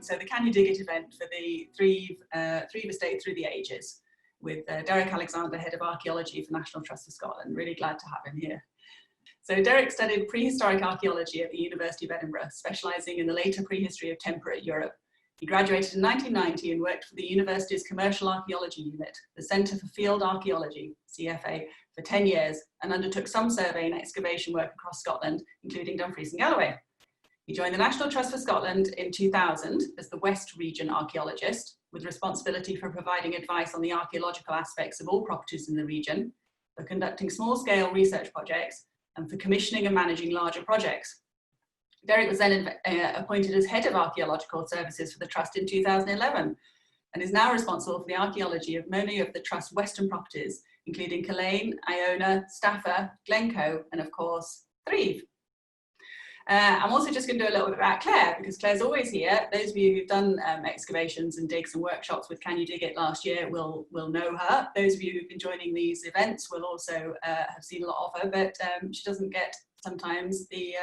So the Can You Dig It event for the Threave Estate Through the Ages with Derek Alexander, Head of Archaeology for National Trust of Scotland. Really glad to have him here. So Derek studied prehistoric archaeology at the University of Edinburgh, specialising in the later prehistory of temperate Europe. He graduated in 1990 and worked for the university's Commercial Archaeology Unit, the Centre for Field Archaeology, CFA, for 10 years, and undertook some survey and excavation work across Scotland, including Dumfries and Galloway. He joined the National Trust for Scotland in 2000 as the West Region Archaeologist, with responsibility for providing advice on the archaeological aspects of all properties in the region, for conducting small-scale research projects, and for commissioning and managing larger projects. Derek was then appointed as Head of Archaeological Services for the Trust in 2011 and is now responsible for the archaeology of many of the Trust's western properties, including Culzean, Iona, Staffa, Glencoe, and of course, Threave. I'm also just going to do a little bit about Claire, because Claire's always here. Those of you who've done excavations and digs and workshops with Can You Dig It last year will know her. Those of you who've been joining these events will also have seen a lot of her, but she doesn't get sometimes the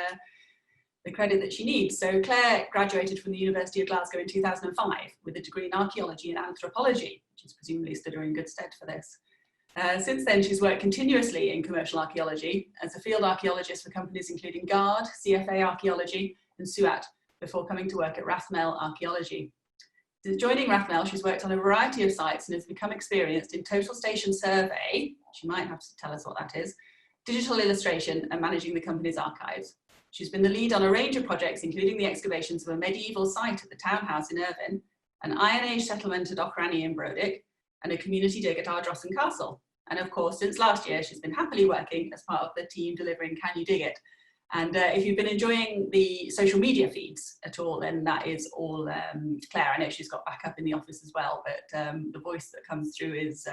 credit that she needs. So Claire graduated from the University of Glasgow in 2005 with a degree in archaeology and anthropology, which has presumably stood her in good stead for this. Since then, she's worked continuously in commercial archaeology as a field archaeologist for companies including Guard, CFA Archaeology, and SUAT, before coming to work at Rathmel Archaeology. Since joining Rathmel, she's worked on a variety of sites and has become experienced in total station survey, she might have to tell us what that is, digital illustration, and managing the company's archives. She's been the lead on a range of projects, including the excavations of a medieval site at the townhouse in Irvine, an Iron Age settlement at Ochrany in Brodick, and a community dig at Ardrossan Castle. And of course, since last year, she's been happily working as part of the team delivering Can You Dig It? And if you've been enjoying the social media feeds at all, then that is all Claire. I know she's got back up in the office as well, but the voice that comes through is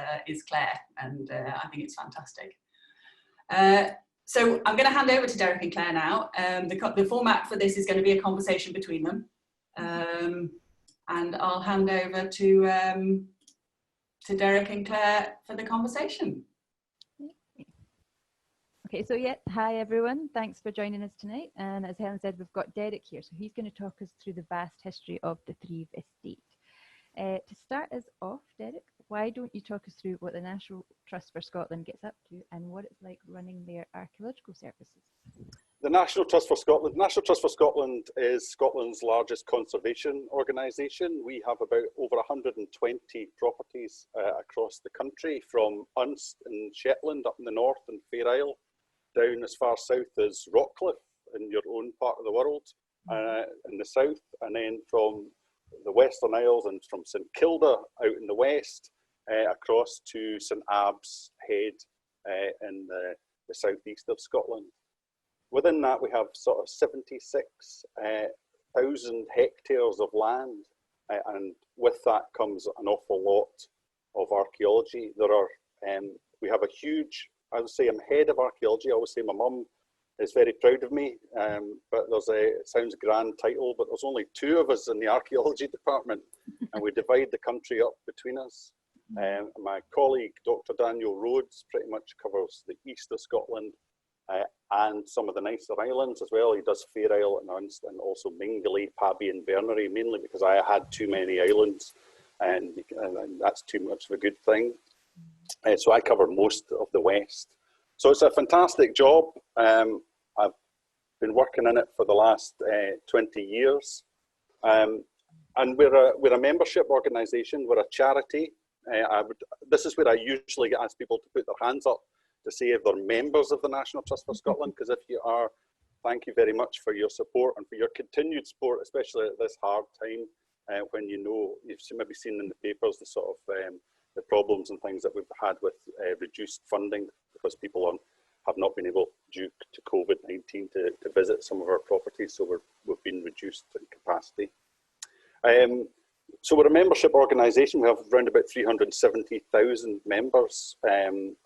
Claire, and I think it's fantastic. So I'm going to hand over to Derek and Claire now. The format for this is going to be a conversation between them. And I'll hand over to Derek and Claire for the conversation. Okay, so yeah, hi everyone. Thanks for joining us tonight. And as Helen said, we've got Derek here. So he's going to talk us through the vast history of the Threave Estate. To start us off, Derek, why don't you talk us through what the National Trust for Scotland gets up to and what it's like running their archaeological services? The National Trust for Scotland is Scotland's largest conservation organisation. We have about over 120 properties across the country, from Unst in Shetland up in the north and Fair Isle, down as far south as Rockcliffe in your own part of the world in the south, and then from the Western Isles and from St Kilda out in the west across to St Abbs Head in the southeast of Scotland. Within that, we have sort of 76,000 hectares of land, and with that comes an awful lot of archaeology. We have a huge, I would say I'm head of archaeology. I always say my mum is very proud of me, but it sounds a grand title, but there's only 2 of us in the archaeology department, and we divide the country up between us. My colleague, Dr. Daniel Rhodes, pretty much covers the east of Scotland, and some of the nicer islands as well. He does Fair Isle and Unst, and also Mingulay, Pabby and Bernery, mainly because I had too many islands, and that's too much of a good thing. So I cover most of the west. So it's a fantastic job. I've been working in it for the last 20 years. And we're a membership organisation, we're a charity. This is where I usually ask people to put their hands up to say if they're members of the National Trust for Scotland, because if you are, thank you very much for your support and for your continued support, especially at this hard time when you know, you've maybe seen in the papers the sort of the problems and things that we've had with reduced funding because people have not been able, due to COVID-19, to visit some of our properties, so we've been reduced in capacity. So we're a membership organisation. We have around about 370,000 members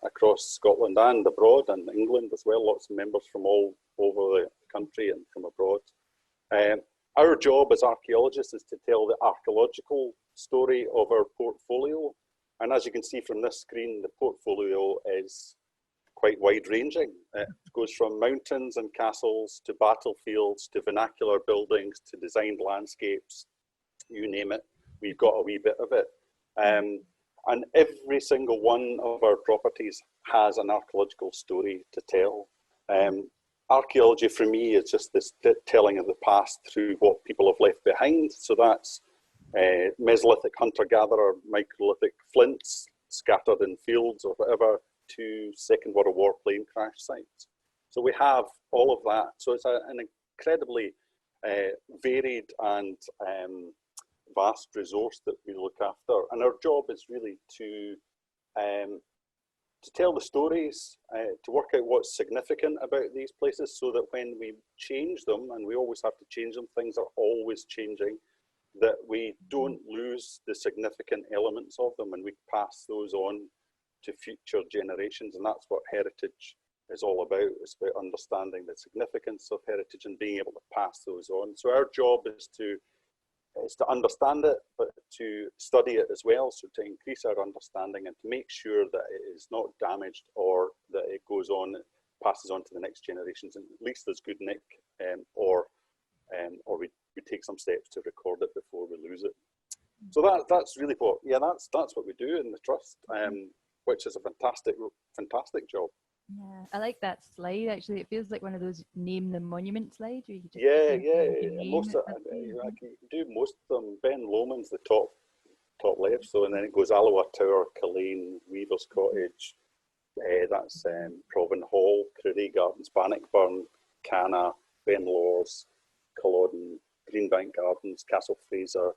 across Scotland and abroad, and England as well. Lots of members from all over the country and from abroad. Our job as archaeologists is to tell the archaeological story of our portfolio. And as you can see from this screen, the portfolio is quite wide-ranging. It goes from mountains and castles to battlefields to vernacular buildings to designed landscapes you name it, we've got a wee bit of it. And every single one of our properties has an archaeological story to tell. Archaeology for me is just this telling of the past through what people have left behind. So that's Mesolithic hunter-gatherer, microlithic flints scattered in fields or whatever, to Second World War plane crash sites. So we have all of that. So it's an incredibly varied and vast resource that we look after. And our job is really to tell the stories, to work out what's significant about these places so that when we change them, and we always have to change them, things are always changing, that we don't lose the significant elements of them and we pass those on to future generations. And that's what heritage is all about. It's about understanding the significance of heritage and being able to pass those on. So our job is to understand it, but to study it as well, so to increase our understanding and to make sure that it is not damaged or that it goes on, passes on to the next generations, and at least as good nick, or we take some steps to record it before we lose it. So that's really what, that's what we do in the trust, which is a fantastic job. Yeah, I like that slide. Actually, it feels like one of those name the monument slides where you just most of I can do most of them. Ben Lomond's the top left, so, and then it goes Alloa Tower, Killeen, Weaver's Cottage, that's Provan Hall, Crudy Gardens, Bannockburn, Canna, Ben Lawers, Culloden, Greenbank Gardens, Castle Fraser,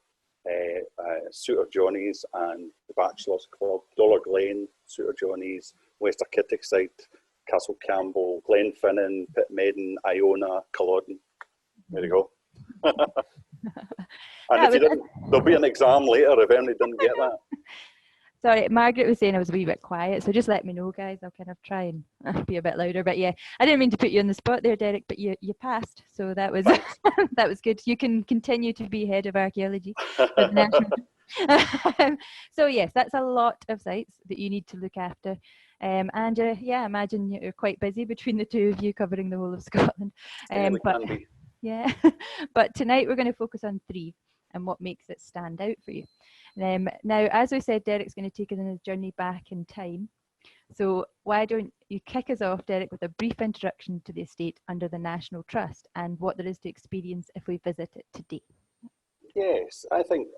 Suitor Johnny's and the Bachelors Club, Dollar Glen, Suitor Johnny's, West Architicside, Castle Campbell, Glenfinnan, Pitmedden, Iona, Culloden. There you go. And if you didn't, there'll be an exam later if anybody didn't get that. Sorry, Margaret was saying I was a wee bit quiet, so just let me know, guys. I'll kind of try and be a bit louder. But yeah, I didn't mean to put you on the spot there, Derek, but you passed, so that was that was good. You can continue to be head of archaeology. So yes, that's a lot of sites that you need to look after. And yeah, I imagine you're quite busy between the two of you covering the whole of Scotland. Yeah, but tonight we're going to focus on Threave and what makes it stand out for you. Now, as we said, Derek's going to take us on his journey back in time. So why don't you kick us off, Derek, with a brief introduction to the estate under the National Trust and what there is to experience if we visit it today? Yes, I think,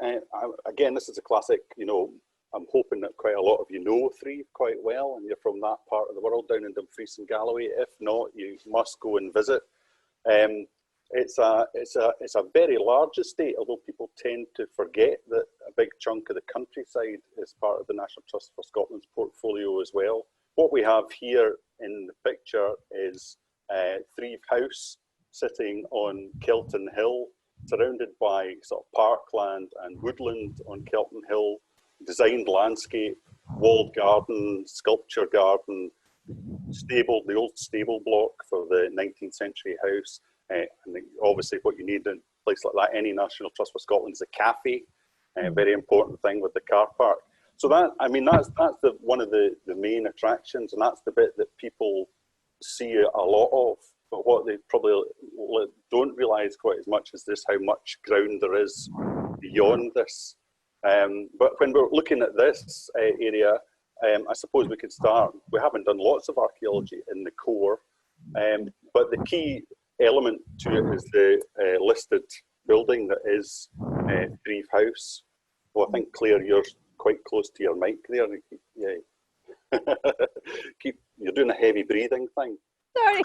again, this is a classic, I'm hoping that quite a lot of you know Threave quite well and you're from that part of the world down in Dumfries and Galloway. If not, you must go and visit. It's a very large estate, although people tend to forget that a big chunk of the countryside is part of the National Trust for Scotland's portfolio as well. What we have here in the picture is Threave House sitting on Kelton Hill, surrounded by sort of parkland and woodland on Kelton Hill, designed landscape, walled garden, sculpture garden, stable, the old stable block for the 19th century house. And obviously what you need in a place like that, any National Trust for Scotland, is a cafe, a very important thing with the car park. So that's one of the main attractions, and that's the bit that people see a lot of. But what they probably don't realise quite as much is this, how much ground there is beyond this. But when we're looking at this area, I suppose we could start, we haven't done lots of archaeology in the core, but the key element to it is the listed building that is Threave House. Well, I think, Claire, you're quite close to your mic there. Yeah. You're doing a heavy breathing thing. Sorry.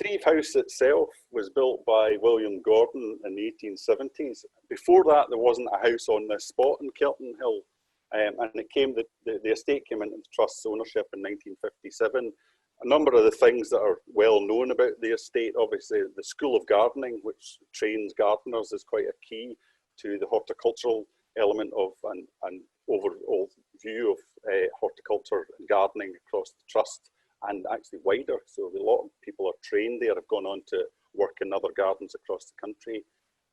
Threave House itself was built by William Gordon in the 1870s. Before that, there wasn't a house on this spot in Kelton Hill, and the estate came into the trust's ownership in 1957. A number of the things that are well known about the estate, obviously the School of Gardening, which trains gardeners, is quite a key to the horticultural element of an overall view of horticulture and gardening across the trust and actually wider. So a lot of people are trained there, have gone on to work in other gardens across the country.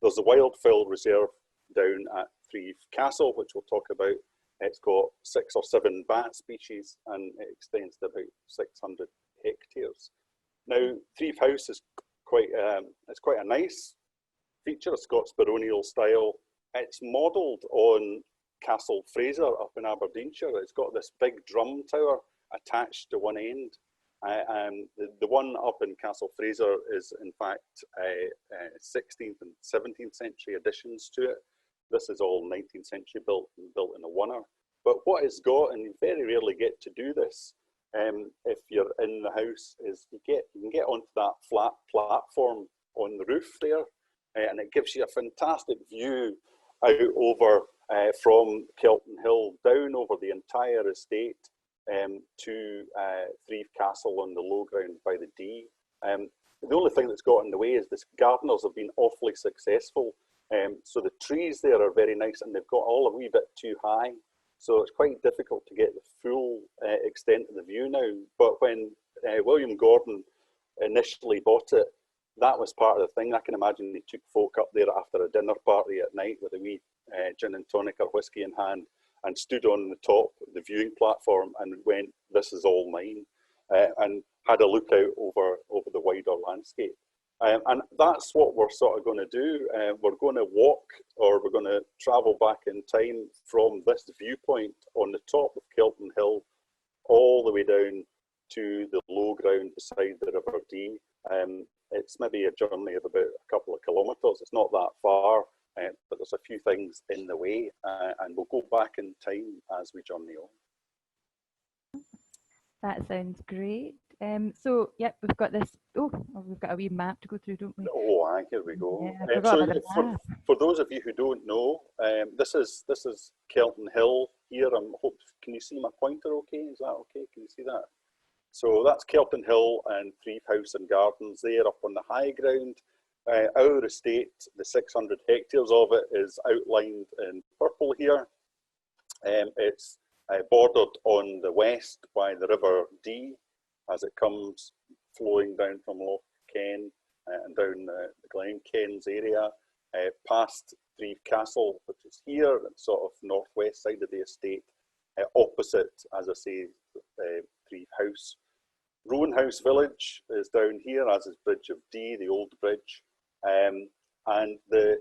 There's a wildfowl reserve down at Threave Castle, which we'll talk about. It's got 6 or 7 bat species and it extends to about 600 hectares. Now, Threave House is quite a nice feature, a Scots baronial style. It's modelled on Castle Fraser up in Aberdeenshire. It's got this big drum tower attached to one end. The one up in Castle Fraser is in fact 16th and 17th century additions to it. This is all 19th century built in a oneer. But what it's got, and you very rarely get to do this, if you're in the house, is you can get onto that flat platform on the roof there, and it gives you a fantastic view out over from Kelton Hill down over the entire estate to Threave Castle on the low ground by the Dee. The only thing that's got in the way is the gardeners have been awfully successful. So the trees there are very nice, and they've got all a wee bit too high. So it's quite difficult to get the full extent of the view now. But when William Gordon initially bought it, that was part of the thing. I can imagine he took folk up there after a dinner party at night with a wee gin and tonic or whiskey in hand, and stood on the top of the viewing platform and went, "This is all mine," and had a look out over the wider landscape. And that's what we're sort of going to do. We're going to walk, or we're going to travel back in time from this viewpoint on the top of Kelton Hill all the way down to the low ground beside the River Dee. It's maybe a journey of about a couple of kilometres. It's not that far, but there's a few things in the way, and we'll go back in time as we journey on. That sounds great. So, yep, we've got this. Oh, we've got a wee map to go through, don't we? Oh, aye, here we go. Yeah, So for those of you who don't know, this is Kelton Hill here. Can you see my pointer okay? Is that okay? Can you see that? So that's Kelton Hill and Threave House and Gardens there up on the high ground. Our estate, the 600 hectares of it, is outlined in purple here. It's bordered on the west by the River Dee as it comes flowing down from Loch Ken and down the Glen Kens area, past Threave Castle, which is here, sort of northwest side of the estate, opposite, as I say, Threave House. Rowan House Village is down here, as is Bridge of Dee, the old bridge, and the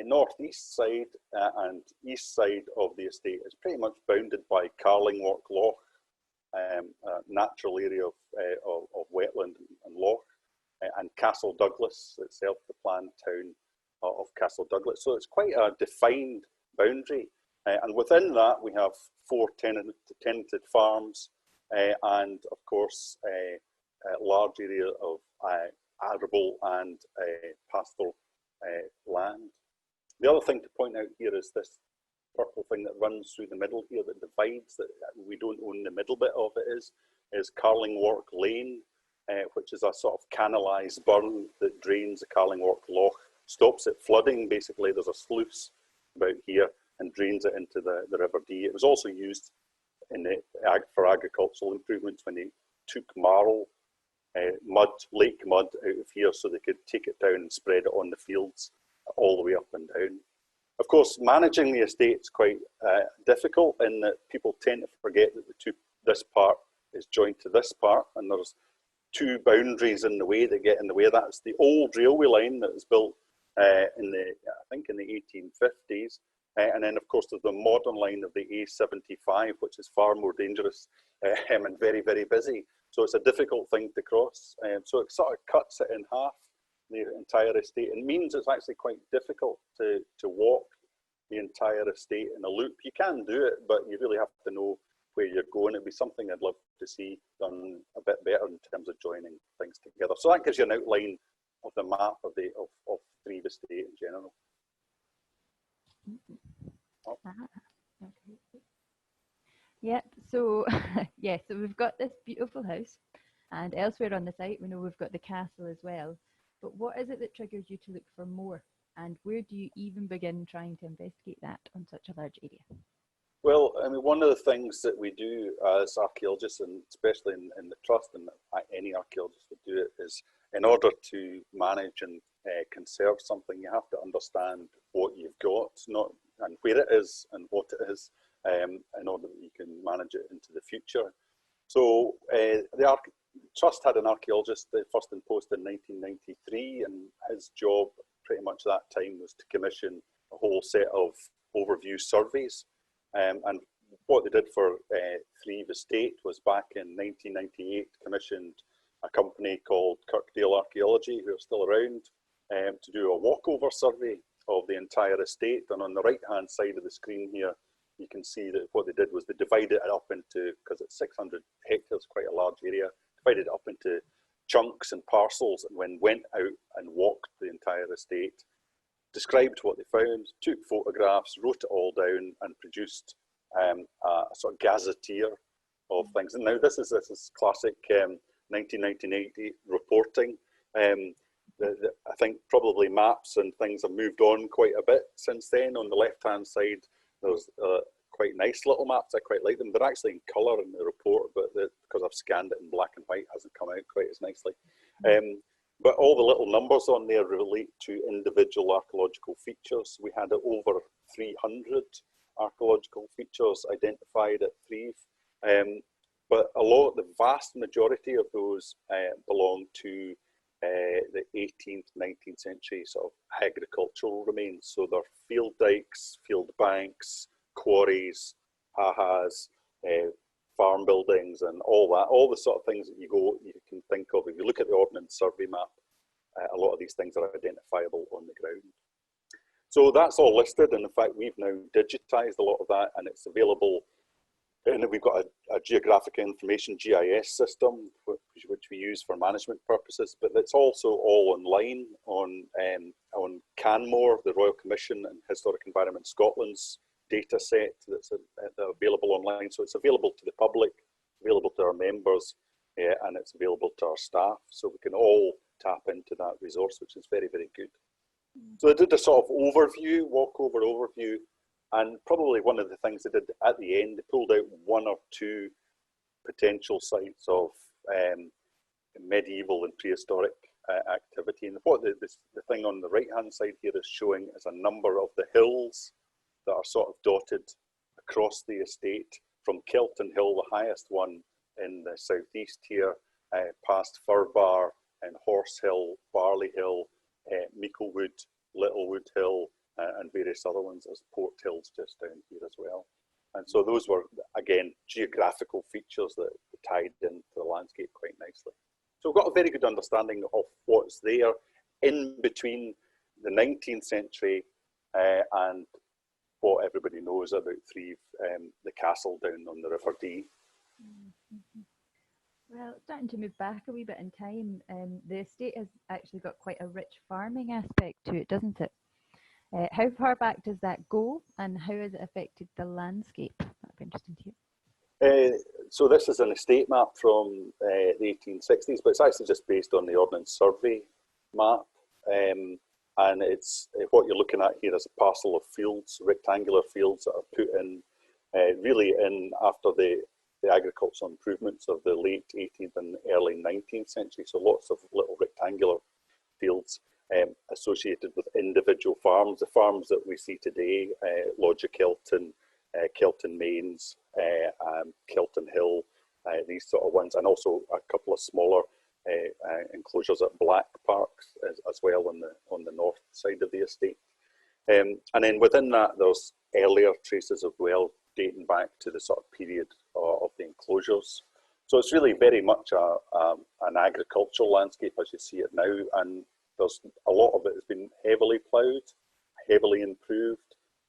northeast side and east side of the estate is pretty much bounded by Carlingwork Loch, a natural area of wetland and loch, and Castle Douglas itself, the planned town of Castle Douglas. So it's quite a defined boundary, and within that we have 4 tenanted farms, and of course a large area of arable and pastoral land. The other thing to point out here is this purple thing that runs through the middle here that divides, that we don't own the middle bit of it, is Carlingwork Lane, which is a sort of canalised burn that drains the Carlingwork Loch, stops it flooding. Basically, there's a sluice about here and drains it into the River Dee. It was also used for agricultural improvements when they took marl, lake mud out of here, so they could take it down and spread it on the fields all the way up and down. Of course, managing the estate is quite difficult in that people tend to forget that this part is joined to this part, and there's 2 boundaries in the way that get in the way. That's the old railway line that was built I think in the 1850s, and then of course there's the modern line of the A75, which is far more dangerous and very, very busy. So it's a difficult thing to cross. So it sort of cuts it in half, the entire estate, and means it's actually quite difficult to walk the entire estate in a loop. You can do it, but you really have to know where you're going. It'd be something I'd love to see done a bit better in terms of joining things together. So that gives you an outline of the map of Threave Estate in general. Oh. Okay. Yep, so yeah, so we've got this beautiful house, and elsewhere on the site we know we've got the castle as well. But what is it that triggers you to look for more, and where do you even begin trying to investigate that on such a large area? Well, I mean, one of the things that we do as archaeologists, and especially in the trust, and any archaeologist would do it, is in order to manage and conserve something, you have to understand what you've got, and where it is and what it is, in order that you can manage it into the future. So the Trust had an archaeologist first in post in 1993, and his job pretty much that time was to commission a whole set of overview surveys. And what they did for Threave Estate was back in 1998 commissioned a company called Kirkdale Archaeology, who are still around, to do a walkover survey of the entire estate. And on the right hand side of the screen here, you can see that what they did was they divided it up into, because it's 600 hectares, quite a large area, divided it up into chunks and parcels, and then went out and walked the entire estate, described what they found, took photographs, wrote it all down, and produced a sort of gazetteer of things. And now this is classic 1980 reporting. I think probably maps and things have moved on quite a bit since then. On the left-hand side, there's quite nice little maps. I quite like them. They're actually in colour in the report, but because I've scanned it in black and white, it hasn't come out quite as nicely. But all the little numbers on there relate to individual archaeological features. We had over 300 archaeological features identified at Threave, but the vast majority of those belong to the 18th, 19th century sort of agricultural remains. So they're field dikes, field banks, quarries, ha-has, farm buildings, and all that, all the sort of things that you can think of. If you look at the Ordnance Survey map, a lot of these things are identifiable on the ground. So that's all listed, and in fact we've now digitized a lot of that, and it's available. And we've got a geographic information GIS system, which we use for management purposes, but it's also all online on Canmore, the Royal Commission and Historic Environment Scotland's data set that's available online. So it's available to the public, available to our members, and it's available to our staff. So we can all tap into that resource, which is very, very good. So I did a sort of walkover overview. And probably one of the things they did at the end, they pulled out one or two potential sites of medieval and prehistoric activity. And what the thing on the right-hand side here is showing is a number of the hills that are sort of dotted across the estate, from Kelton Hill, the highest one in the southeast here, past Firbar and Horse Hill, Barley Hill, Meiklewood, Littlewood Hill, and various other ones. There's Port Hills just down here as well. And so those were, again, geographical features that tied into the landscape quite nicely. So we've got a very good understanding of what's there in between the 19th century and what everybody knows about Threave, the castle down on the River Dee. Well, starting to move back a wee bit in time, the estate has actually got quite a rich farming aspect to it, doesn't it? How far back does that go, and how has it affected the landscape? That'd be interesting to hear. So this is an estate map from the 1860s, but it's actually just based on the Ordnance Survey map. And it's what you're looking at here is a parcel of fields, rectangular fields that are put in really in after the agricultural improvements of the late 18th and early 19th century. So lots of little rectangular fields associated with individual farms. The farms that we see today, Lodge of Kelton, Kelton Mains, Kelton Hill, these sort of ones, and also a couple of smaller enclosures at Black Parks as well on the north side of the estate. And then within that, there's earlier traces of well dating back to the sort of period of the enclosures. So it's really very much an agricultural landscape as you see it now, and there's a lot of it has been heavily ploughed, heavily improved.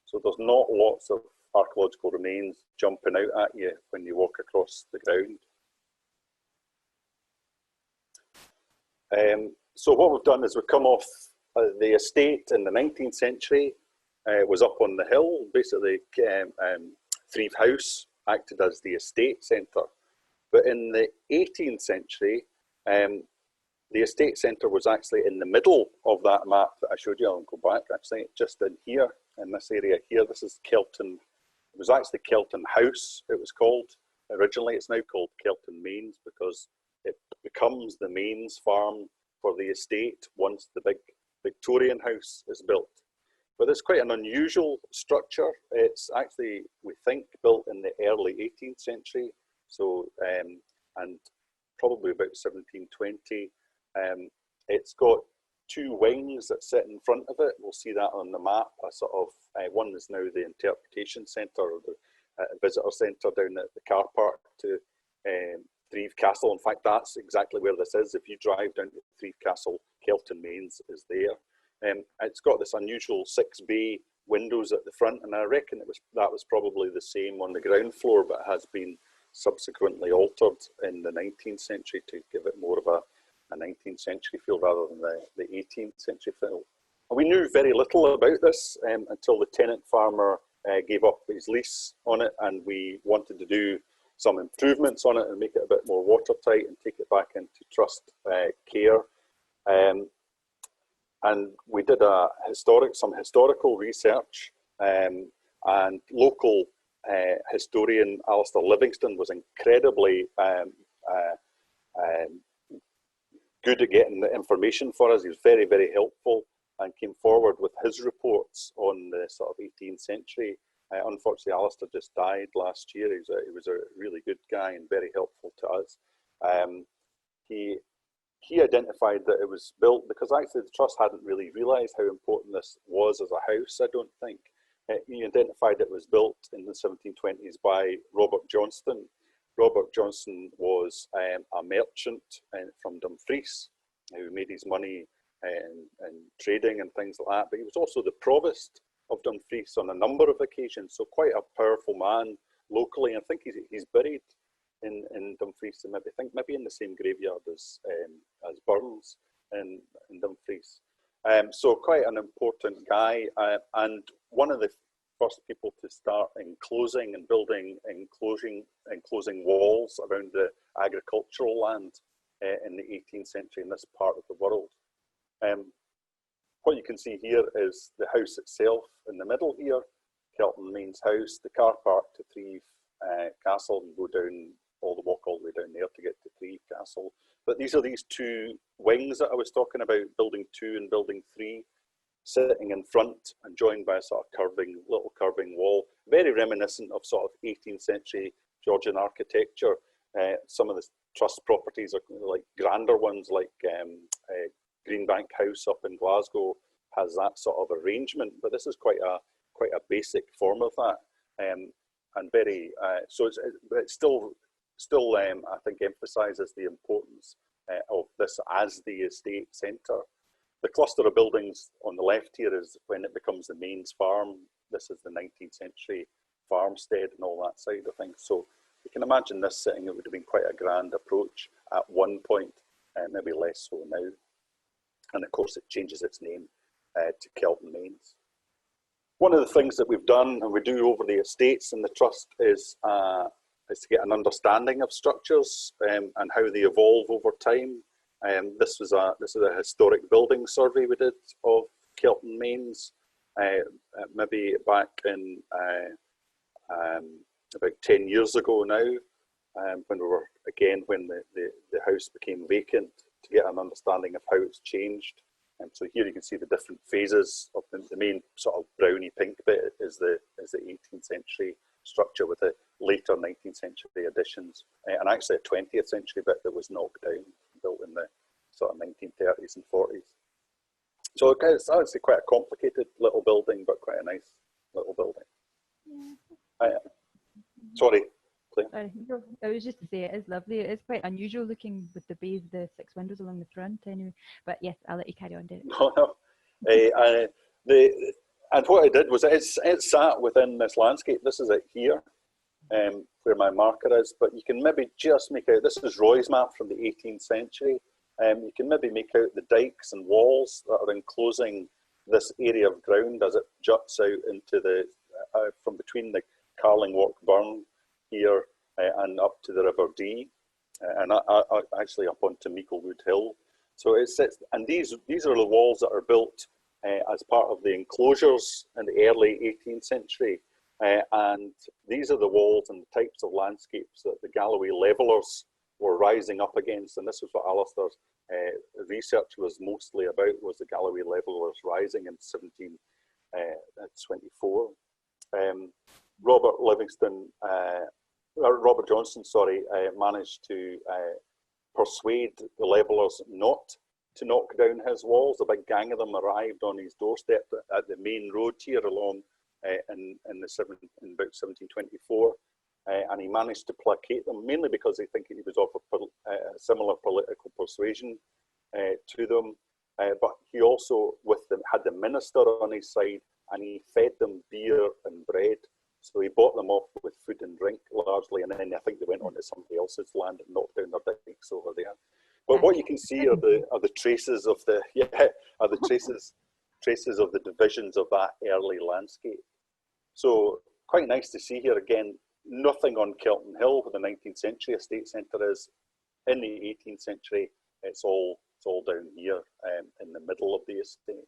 So there's not lots of archaeological remains jumping out at you when you walk across the ground. So what we've done is we've come off the estate in the 19th century, was up on the hill. Basically, Threave House acted as the estate centre. But in the 18th century, the estate centre was actually in the middle of that map that I showed you. I'll go back actually, just in here, in this area here. This is Kelton. It was actually Kelton House, it was called originally. It's now called Kelton Mains because it becomes the mains farm for the estate once the big Victorian house is built. But it's quite an unusual structure. It's actually, we think, built in the early 18th century. So, and probably about 1720. It's got two wings that sit in front of it. We'll see that on the map. A sort of one is now the interpretation centre, or the visitor centre down at the car park to Threave Castle. In fact, that's exactly where this is. If you drive down to Threave Castle, Kelton Mains is there. It's got this unusual 6-bay windows at the front, and I reckon that was probably the same on the ground floor, but has been subsequently altered in the 19th century to give it more of a 19th century feel rather than the 18th century feel. And we knew very little about this until the tenant farmer gave up his lease on it, and we wanted to do some improvements on it and make it a bit more watertight and take it back into trust care. And we did some historical research, and local historian Alistair Livingston was incredibly good at getting the information for us. He was very, very helpful and came forward with his reports on the sort of 18th century. Unfortunately, Alistair just died last year. He was a really good guy and very helpful to us. He identified that it was built because actually the trust hadn't really realised how important this was as a house, I don't think. He identified it was built in the 1720s by Robert Johnston. Robert Johnston was a merchant from Dumfries who made his money in trading and things like that, but he was also the provost of Dumfries on a number of occasions, so quite a powerful man locally. I think he's buried in Dumfries, and maybe in the same graveyard as Burns in Dumfries. So quite an important guy, and one of the first people to start enclosing and building enclosing walls around the agricultural land in the 18th century in this part of the world. What you can see here is the house itself in the middle here, Kelton Mains House, the car park to Threave Castle. You go down walk all the way down there to get to Threave Castle. But these are these two wings that I was talking about, building 2 and building 3, sitting in front and joined by a sort of little curving wall, very reminiscent of sort of 18th century Georgian architecture. Some of the trust properties are like grander ones, like Greenbank House up in Glasgow has that sort of arrangement, but this is quite a basic form of that, and very so it's still I think emphasises the importance of this as the estate centre. The cluster of buildings on the left here is when it becomes the Mains Farm. This is the 19th century farmstead and all that side of things. So you can imagine this sitting, it would have been quite a grand approach at one point, maybe less so now. And of course it changes its name to Kelton Mains. One of the things that we've done and we do over the estates in the trust is to get an understanding of structures and how they evolve over time. This is a historic building survey we did of Kelton Mains, maybe back in about 10 years ago now, when the house became vacant, to get an understanding of how it's changed. So here you can see the different phases of the main sort of browny pink bit is the 18th century structure with the later 19th century additions, and actually a 20th century bit that was knocked down, built in the sort of 1930s and 40s. So it's obviously quite a complicated little building, but quite a nice little building. Yeah. Sorry, Claire. Sorry, no, I was just to say it is lovely. It is quite unusual looking with the 6 windows along the front anyway. But yes, I'll let you carry on, Derek. No. And what I did was it sat within this landscape. This is it here, where my marker is. But you can maybe just make out, this is Roy's map from the 18th century. You can maybe make out the dikes and walls that are enclosing this area of ground as it juts out into the, from between the Carling Walk Burn here and up to the River Dee, and actually up onto Meiklewood Hill. So it sits, and these are the walls that are built as part of the enclosures in the early 18th century. And these are the walls and the types of landscapes that the Galloway levellers were rising up against. And this was what Alistair's research was mostly about, was the Galloway levellers rising in 1724. Robert Johnston, managed to persuade the levellers not knock down his walls. A big gang of them arrived on his doorstep at the main road here along in about 1724, and he managed to placate them, mainly because they think he was of a similar political persuasion to them. But he also had the minister on his side, and he fed them beer and bread. So he bought them off with food and drink largely, and then I think they went on to somebody else's land and knocked down their dikes over there. But what you can see are the traces of the traces of the divisions of that early landscape. So quite nice to see here again. Nothing on Kelton Hill, where the 19th century estate centre is. In the 18th century, it's all down here in the middle of the estate.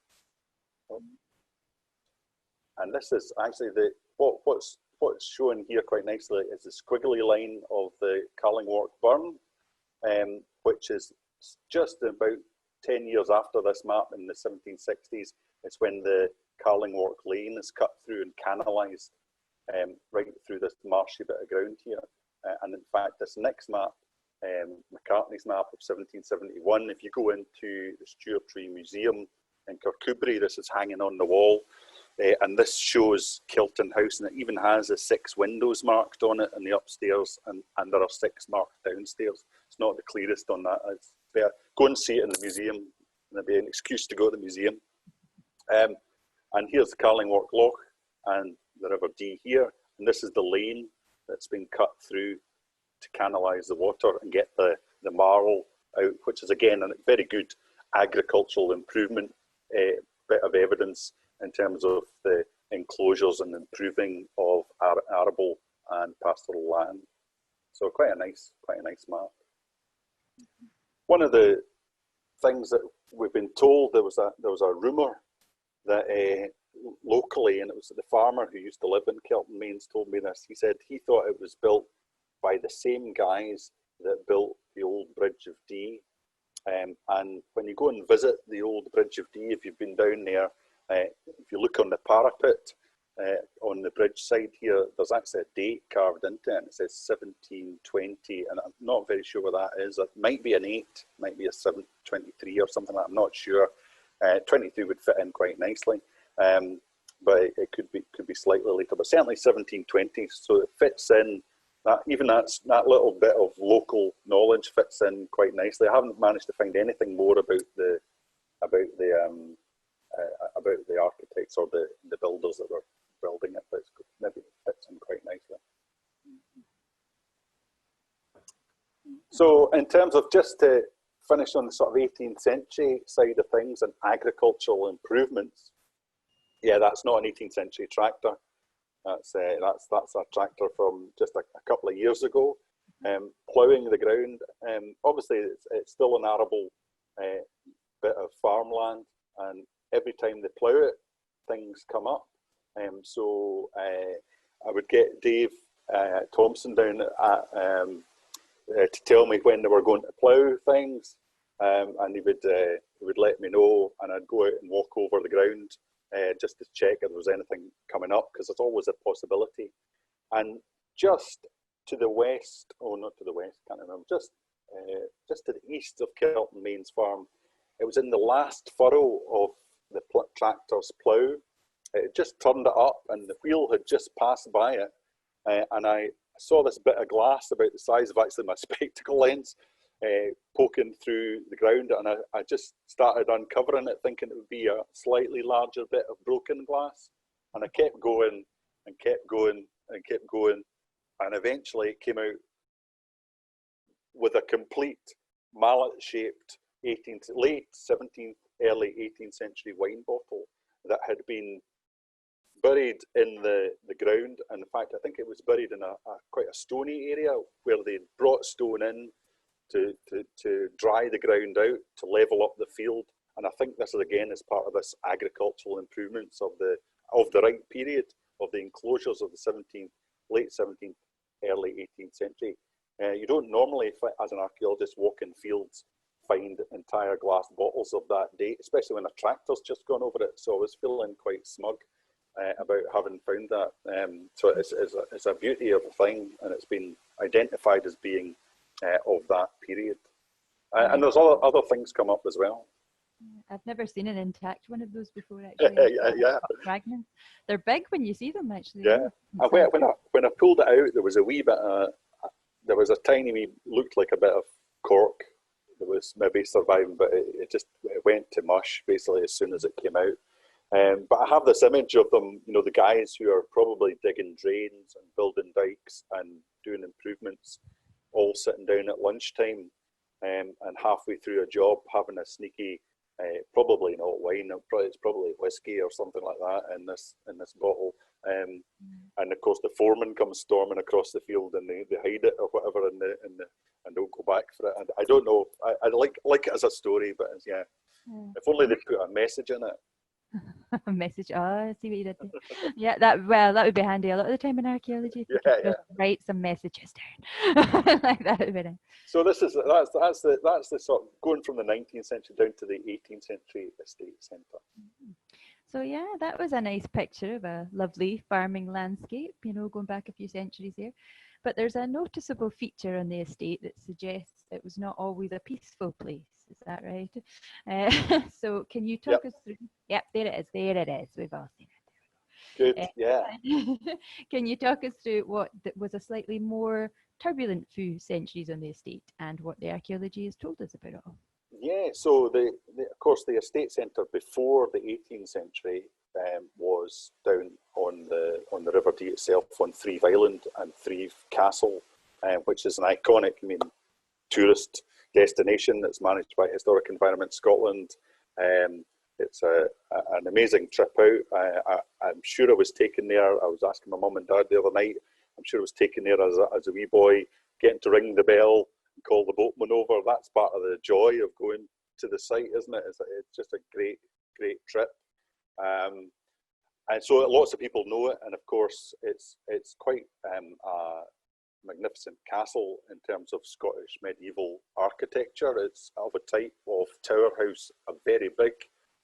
And this is actually what's shown here quite nicely is the squiggly line of the Carlingwark Burn, which is just about 10 years after this map in the 1760s. It's when the Carlingwark Lane is cut through and canalised right through this marshy bit of ground here. And in fact, this next map, McCartney's map of 1771, if you go into the Stewartry Museum in Kirkcudbright, this is hanging on the wall. And this shows Kilton House, and it even has 6 windows marked on it in the upstairs, and there are 6 marked downstairs. It's not the clearest on that. It's fair. Go and see it in the museum, and there'll be an excuse to go to the museum. And here's the Carlingwark Loch and the River Dee here, and this is the lane that's been cut through to canalise the water and get the marl out, which is again a very good agricultural improvement bit of evidence in terms of the enclosures and improving of arable and pastoral land. So quite a nice map. One of the things that we've been told, there was a rumour that locally, and it was the farmer who used to live in Kelton Mains told me this. He said he thought it was built by the same guys that built the old Bridge of Dee. And when you go and visit the old Bridge of Dee, if you've been down there, if you look on the parapet on the bridge side here, there's actually a date carved into it, and it says 1720, and I'm not very sure what that is. It might be an 8, might be a 723 or something like that, I'm not sure. 23 would fit in quite nicely, but it could be slightly later, but certainly 1720, so it fits in. That little bit of local knowledge fits in quite nicely. I haven't managed to find anything more about the architects or the builders that were building it, but maybe it fits in quite nicely. So in terms of, just to finish on the sort of 18th century side of things and agricultural improvements, yeah, that's not an 18th century tractor. That's a tractor from just a couple of years ago, ploughing the ground. Obviously, it's still an arable bit of farmland, and every time they plough it, things come up. So I would get Dave Thompson down to tell me when they were going to plough things, and he would let me know, and I'd go out and walk over the ground just to check if there was anything coming up, because there's always a possibility. And just to the west, not to the west, can't remember, just to the east of Kelton Mains Farm, it was in the last furrow of the tractor's plough. It just turned it up, and the wheel had just passed by it, and I saw this bit of glass about the size of actually my spectacle lens poking through the ground, and I just started uncovering it, thinking it would be a slightly larger bit of broken glass, and I kept going and kept going and kept going, and eventually it came out with a complete mallet-shaped late 17th, early 18th century wine bottle that had been buried in the ground. And in fact, I think it was buried in quite a stony area where they brought stone in to dry the ground out, to level up the field. And I think this is again as part of this agricultural improvements of the right period of the enclosures of the late 17th, early 18th century. You don't normally, as an archaeologist, walk in fields, find entire glass bottles of that date, especially when a tractor's just gone over it. So I was feeling quite smug about having found that. So it's a beauty of a thing, and it's been identified as being of that period. And there's other things come up as well. I've never seen an intact one of those before, actually. Yeah. Fragments. They're big when you see them, actually. Yeah. And when I pulled it out, there was a wee bit there was a tiny wee, looked like a bit of cork that was maybe surviving, but it went to mush basically as soon as it came out. But I have this image of them, you know, the guys who are probably digging drains and building dikes and doing improvements, all sitting down at lunchtime, and halfway through a job having a sneaky, probably not wine, it's probably whiskey or something like that in this bottle. And of course the foreman comes storming across the field and they hide it or whatever and don't go back for it. And I don't know. I like it as a story, but yeah. If only they put a message in it. A message. Oh, I see what you did there. Yeah, that would be handy a lot of the time in archaeology. If you could just write some messages down like that would be nice. So that's the sort of going from the 19th century down to the 18th century estate centre. So yeah, that was a nice picture of a lovely farming landscape, you know, going back a few centuries here. But there's a noticeable feature on the estate that suggests it was not always a peaceful place. Is that right? So can you talk us through? Yep, there it is. There it is. We've all seen it. Good, yeah. Can you talk us through what was a slightly more turbulent few centuries on the estate and what the archaeology has told us about it all? Yeah, so of course the estate centre before the 18th century was down on the River Dee itself on Threave Island and Threave Castle, which is an iconic, tourist destination that's managed by Historic Environment Scotland. It's an amazing trip out. I'm sure I was taken there. I was asking my mum and dad the other night. I'm sure I was taken there as a wee boy, getting to ring the bell and call the boatman over. That's part of the joy of going to the site, isn't it? It's just a great trip. And so lots of people know it, and of course it's quite a magnificent castle in terms of Scottish medieval architecture. It's of a type of tower house, a very big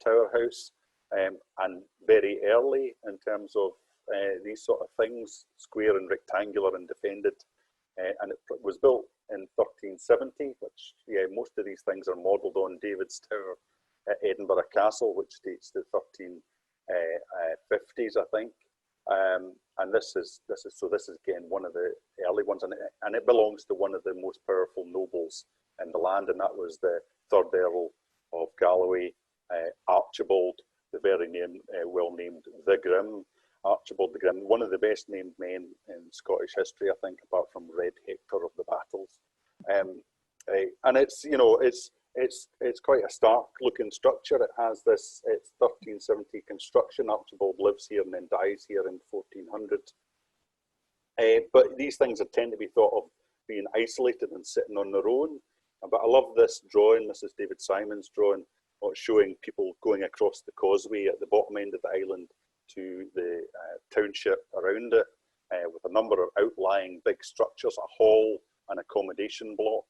tower house, and very early in terms of these sort of things, square and rectangular and defended. And it was built in 1370, which, most of these things are modelled on David's Tower at Edinburgh Castle, which dates to 1350s, I think. And this is again one of the early ones, and it belongs to one of the most powerful nobles in the land, and that was the third Earl of Galloway, Archibald, the very well named the Grim, Archibald the Grim, one of the best named men in Scottish history, I think, apart from Red Hector of the Battles. And it's quite a stark looking structure. It has it's 1370 construction. Archibald lives here and then dies here in 1400. But these things tend to be thought of being isolated and sitting on their own. But I love this drawing. This is David Simon's drawing, showing people going across the causeway at the bottom end of the island to the township around it, with a number of outlying big structures, a hall, an accommodation block.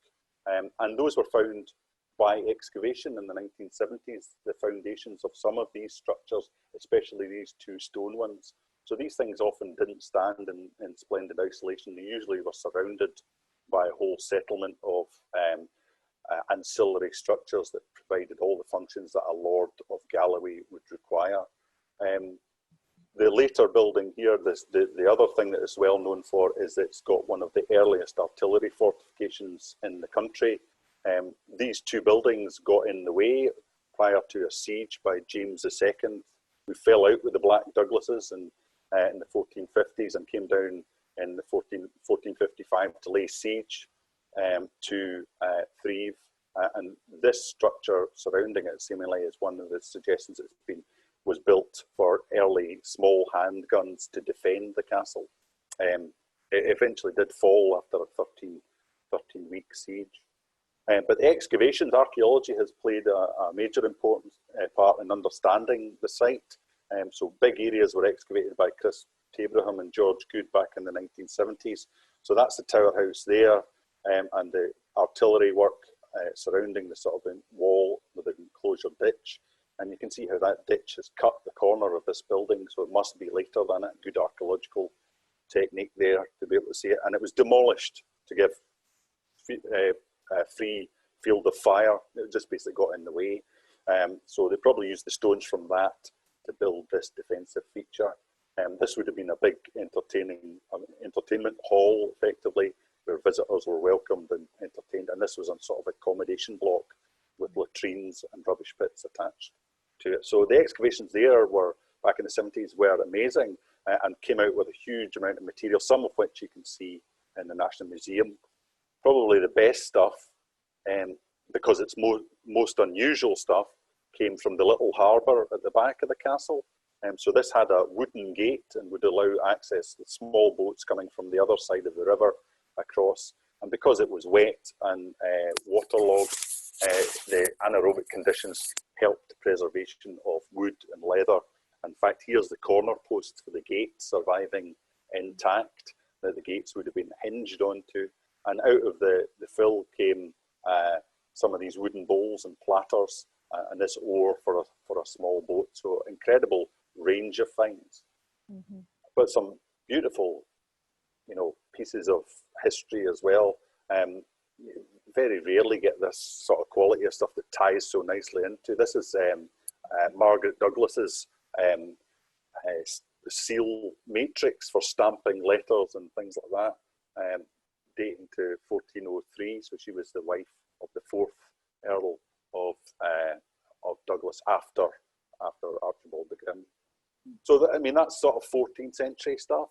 And those were found by excavation in the 1970s, the foundations of some of these structures, especially these two stone ones. So these things often didn't stand in splendid isolation. They usually were surrounded by a whole settlement of ancillary structures that provided all the functions that a Lord of Galloway would require. The later building here, the other thing that it's well known for is it's got one of the earliest artillery fortifications in the country. These two buildings got in the way prior to a siege by James II, who fell out with the Black Douglases in the 1450s and came down in the 1455 to lay siege to Threave. And this structure surrounding it seemingly is one of the suggestions was built for early small handguns to defend the castle. It eventually did fall after a 13-week siege. But the excavations, archaeology has played a major important part in understanding the site. So big areas were excavated by Chris Tabraham and George Good back in the 1970s. So that's the tower house there, and the artillery work surrounding the sort of wall with an enclosure ditch. And you can see how that ditch has cut the corner of this building, so it must be later than it. Good archaeological technique there to be able to see it. And it was demolished to give free field of fire. It just basically got in the way. So they probably used the stones from that to build this defensive feature. This would have been a big entertainment hall, effectively, where visitors were welcomed and entertained. And this was on sort of accommodation block with latrines and rubbish pits attached to it. So the excavations there were, back in the 70s, were amazing and came out with a huge amount of material, some of which you can see in the National Museum. Probably the best stuff, because it's most unusual stuff, came from the little harbour at the back of the castle. So this had a wooden gate and would allow access to small boats coming from the other side of the river across. And because it was wet and waterlogged, the anaerobic conditions helped the preservation of wood and leather. In fact, here's the corner posts for the gate surviving intact, that the gates would have been hinged onto. And out of the fill came some of these wooden bowls and platters and this oar for a small boat. So incredible range of finds. Mm-hmm. But some beautiful, pieces of history as well. Very rarely get this sort of quality of stuff that ties so nicely into. This is Margaret Douglas's seal matrix for stamping letters and things like that, dating to 1403. So she was the wife of the 4th Earl of Douglas after Archibald the Grim. So that's sort of 14th century stuff.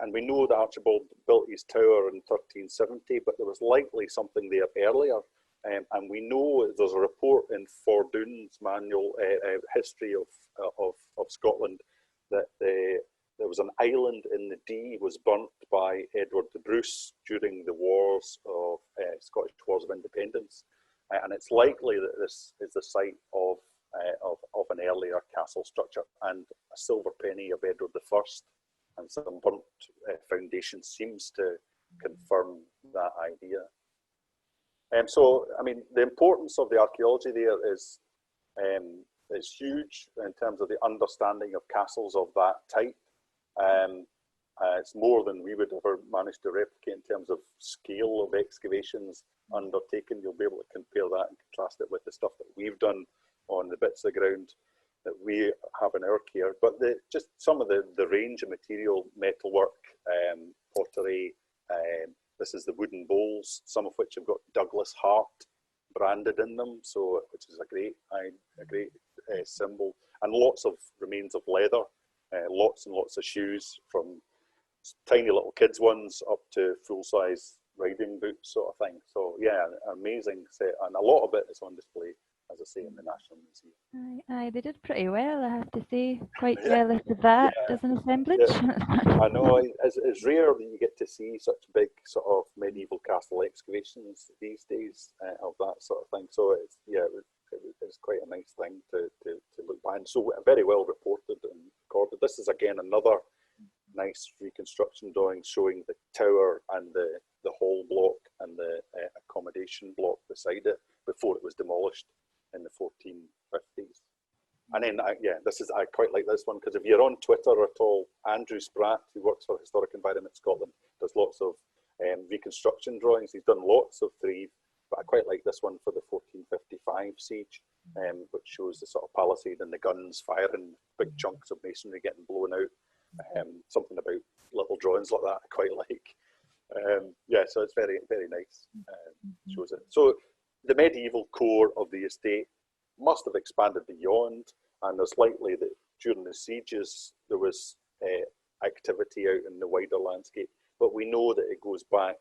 And we know that Archibald built his tower in 1370, but there was likely something there earlier. And we know there's a report in Fordoun's manual history of Scotland that there was an island in the Dee was burnt by Edward the Bruce during the wars of Scottish Wars of Independence. And it's likely that this is the site of an earlier castle structure, and a silver penny of Edward I and some burnt foundation seems to confirm that idea. So, the importance of the archaeology there is huge in terms of the understanding of castles of that type. It's more than we would ever manage to replicate in terms of scale of excavations undertaken. You'll be able to compare that and contrast it with the stuff that we've done on the bits of ground that we have in our care. But just some of the range of material, metalwork, pottery. This is the wooden bowls, some of which have got Douglas Heart branded in them, so which is a great symbol, and lots of remains of leather, lots and lots of shoes, from tiny little kids ones up to full-size riding boots sort of thing. So yeah, amazing set, and a lot of it is on display, as I say, in the National Museum. Aye, they did pretty well, I have to say. Quite jealous of that as an assemblage. Yeah. I know, it's rare that you get to see such big sort of medieval castle excavations these days of that sort of thing. So it's quite a nice thing to look behind. So very well reported and recorded. This is again another nice reconstruction drawing showing the tower and the hall block and the accommodation block beside it before it was demolished in the 1450s. And then, I quite like this one, because if you're on Twitter at all, Andrew Spratt, who works for Historic Environment Scotland, does lots of reconstruction drawings. He's done lots of Threave, but I quite like this one for the 1455 siege, which shows the sort of palisade and the guns firing, big chunks of masonry getting blown out. Something about little drawings like that I quite like. So it's very, very nice. Shows it. So the medieval core of the estate must have expanded beyond, and there's likely that during the sieges there was activity out in the wider landscape, but we know that it goes back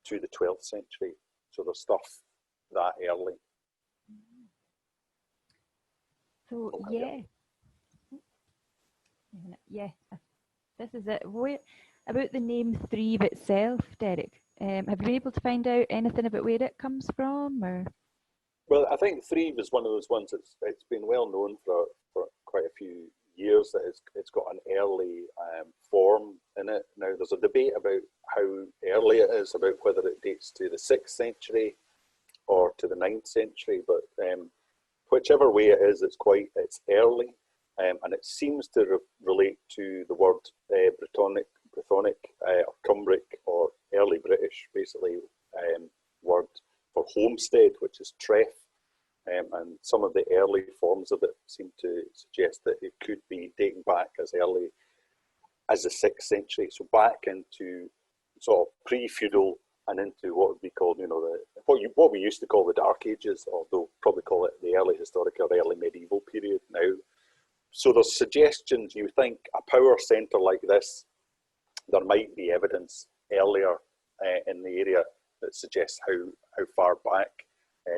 to the 12th century, so there's stuff that early. So this is it. About the name Threave itself, Derek, have you been able to find out anything about where it comes from, or? Well, I think Threave is one of those ones it's been well known for quite a few years that it's got an early form in it. Now, there's a debate about how early it is, about whether it dates to the 6th century or to the 9th century, but whichever way it is, it's early, and it seems to relate to the word Brythonic or Cumbric or early British, basically, word for homestead, which is treff. and some of the early forms of it seem to suggest that it could be dating back as early as the 6th century, so back into sort of pre-feudal and into what would be called, what we used to call the Dark Ages, although probably call it the early historic or early medieval period now. So there's suggestions, you think a power centre like this, there might be evidence earlier in the area that suggests how far back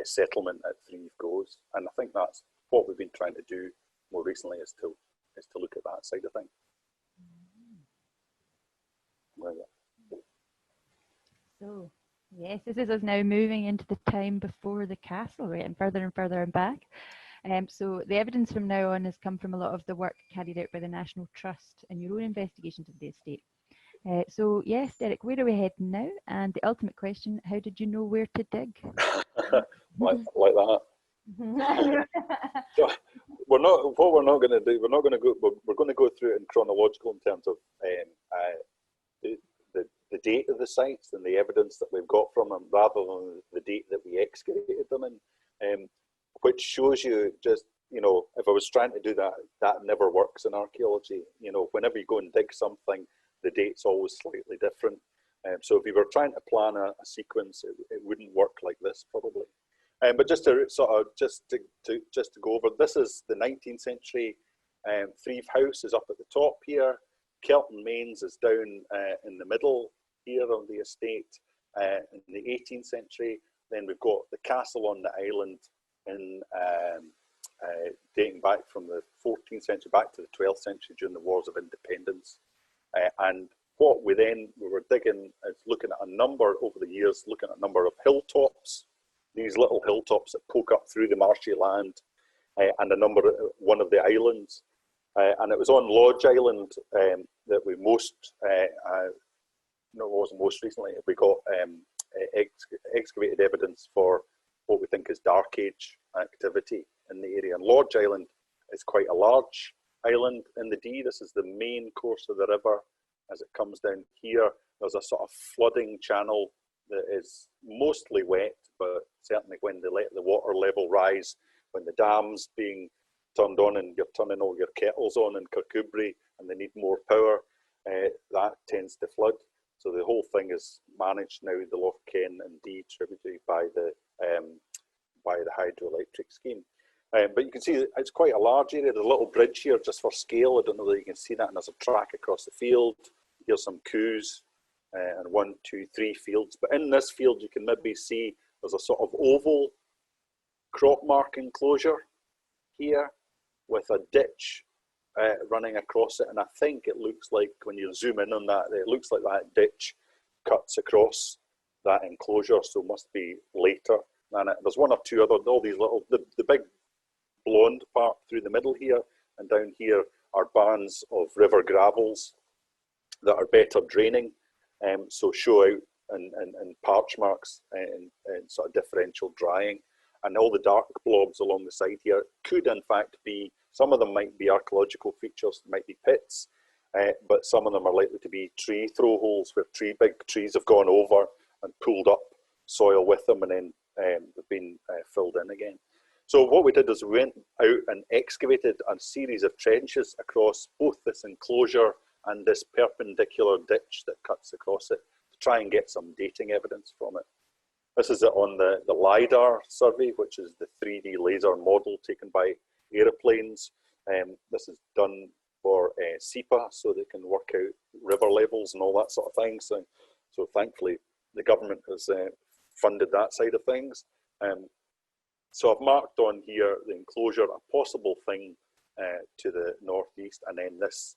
settlement at Threave goes. And I think that's what we've been trying to do more recently, is to look at that side of things. So, yes, this is us now moving into the time before the castle, right, and further and back. So the evidence from now on has come from a lot of the work carried out by the National Trust and your own investigations of the estate. So yes, Derek, where are we heading now? And the ultimate question, how did you know where to dig? like that. So we're not going to go through it in chronological in terms of the date of the sites and the evidence that we've got from them, rather than the date that we excavated them in, which shows you just, if I was trying to do that, that never works in archaeology. Whenever you go and dig something, the date's always slightly different. So if you were trying to plan a sequence, it wouldn't work like this probably. But just to go over, this is the 19th century. Threave House is up at the top here. Kelton Mains is down in the middle here on the estate in the 18th century. Then we've got the castle on the island in dating back from the 14th century back to the 12th century during the Wars of Independence. And what we were digging is looking at a number over the years, looking at a number of hilltops, these little hilltops that poke up through the marshy land, and one of the islands. And it was on Lodge Island that we wasn't most recently, we got excavated evidence for what we think is Dark Age activity in the area. And Lodge Island is quite a large island in the Dee. This is the main course of the river as it comes down here. There's a sort of flooding channel that is mostly wet, but certainly when they let the water level rise, when the dam's being turned on and you're turning all your kettles on in Kirkcudbright and they need more power, that tends to flood. So the whole thing is managed now, the Loch Ken and Dee tributary by the hydroelectric scheme. But you can see it's quite a large area. There's a little bridge here just for scale. I don't know whether you can see that. And there's a track across the field. Here's some coups and 1, 2, 3 fields. But in this field, you can maybe see there's a sort of oval crop mark enclosure here with a ditch running across it. And I think it looks like, when you zoom in on that, it looks like that ditch cuts across that enclosure. So it must be later than it. There's one or two other, all these little, the big blonde part through the middle here, and down here are bands of river gravels that are better draining, so show out and parch marks and sort of differential drying. And all the dark blobs along the side here could in fact be, some of them might be archaeological features, might be pits, but some of them are likely to be tree throw holes where big trees have gone over and pulled up soil with them and then they've been filled in again. So what we did is we went out and excavated a series of trenches across both this enclosure and this perpendicular ditch that cuts across it to try and get some dating evidence from it. This is it on the LiDAR survey, which is the 3D laser model taken by aeroplanes. This is done for SEPA, so they can work out river levels and all that sort of thing. So thankfully, the government has funded that side of things. So I've marked on here the enclosure, a possible thing to the northeast, and then this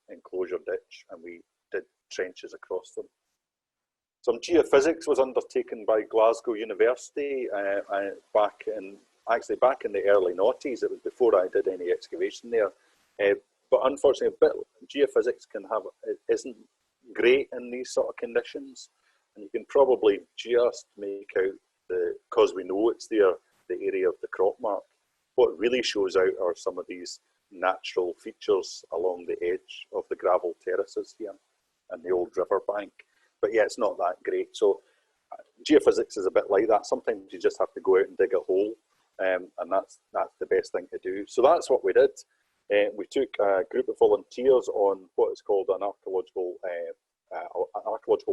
enclosure ditch, and we did trenches across them. Some geophysics was undertaken by Glasgow University back in the early noughties. It was before I did any excavation there. But unfortunately, geophysics isn't great in these sort of conditions, and you can probably just make out because we know it's there, the area of the crop mark. What really shows out are some of these natural features along the edge of the gravel terraces here and the old river bank. But yeah, it's not that great. So geophysics is a bit like that. Sometimes you just have to go out and dig a hole and that's the best thing to do. So that's what we did. We took a group of volunteers on what is called an archaeological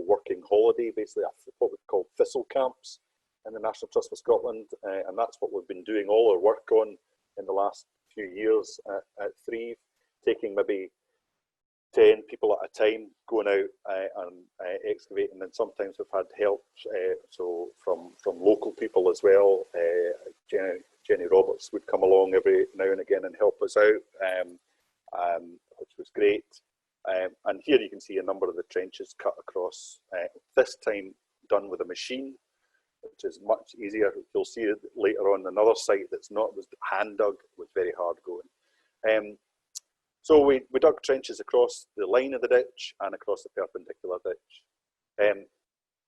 working holiday, basically what we call thistle camps in the National Trust for Scotland, and that's what we've been doing all our work on in the last few years at Threave, taking maybe 10 people at a time, going out and excavating, and sometimes we've had help so from local people as well. Jenny Roberts would come along every now and again and help us out, which was great. And here you can see a number of the trenches cut across, this time done with a machine, which is much easier. You'll see it later on another site that's not, was hand dug, was very hard going. So we dug trenches across the line of the ditch and across the perpendicular ditch.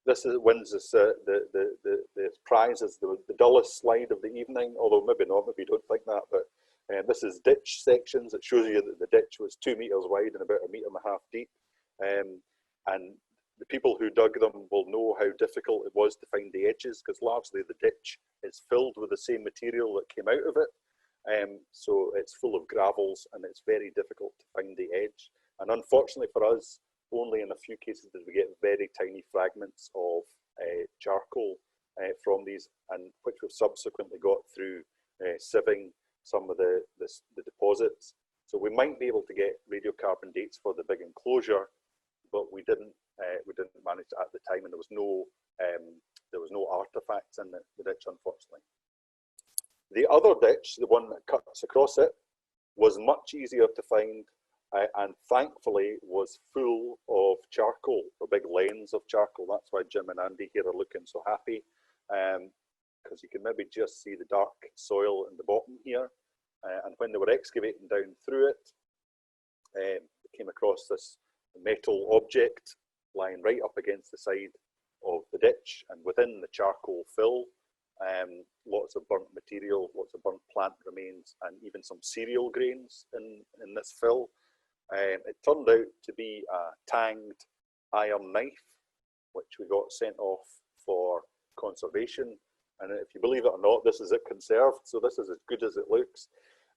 This wins us the prize as the dullest slide of the evening, although maybe not, maybe you don't think that, but this is ditch sections. It shows you that the ditch was 2 meters wide and about 1.5 meters deep. And the people who dug them will know how difficult it was to find the edges, because largely the ditch is filled with the same material that came out of it. So it's full of gravels and it's very difficult to find the edge. And unfortunately for us, only in a few cases did we get very tiny fragments of charcoal from these, and which we've subsequently got through sieving some of the deposits. So we might be able to get radiocarbon dates for the big enclosure, but we didn't manage it at the time, and there was no artifacts in the ditch, unfortunately. The other ditch, the one that cuts across it, was much easier to find, and thankfully was full of charcoal, or big lanes of charcoal. That's why Jim and Andy here are looking so happy, because you can maybe just see the dark soil in the bottom here. And when they were excavating down through it, they came across this metal object lying right up against the side of the ditch, and within the charcoal fill, lots of burnt material, lots of burnt plant remains, and even some cereal grains in this fill. It turned out to be a tanged iron knife, which we got sent off for conservation. And if you believe it or not, this is it conserved, so this is as good as it looks.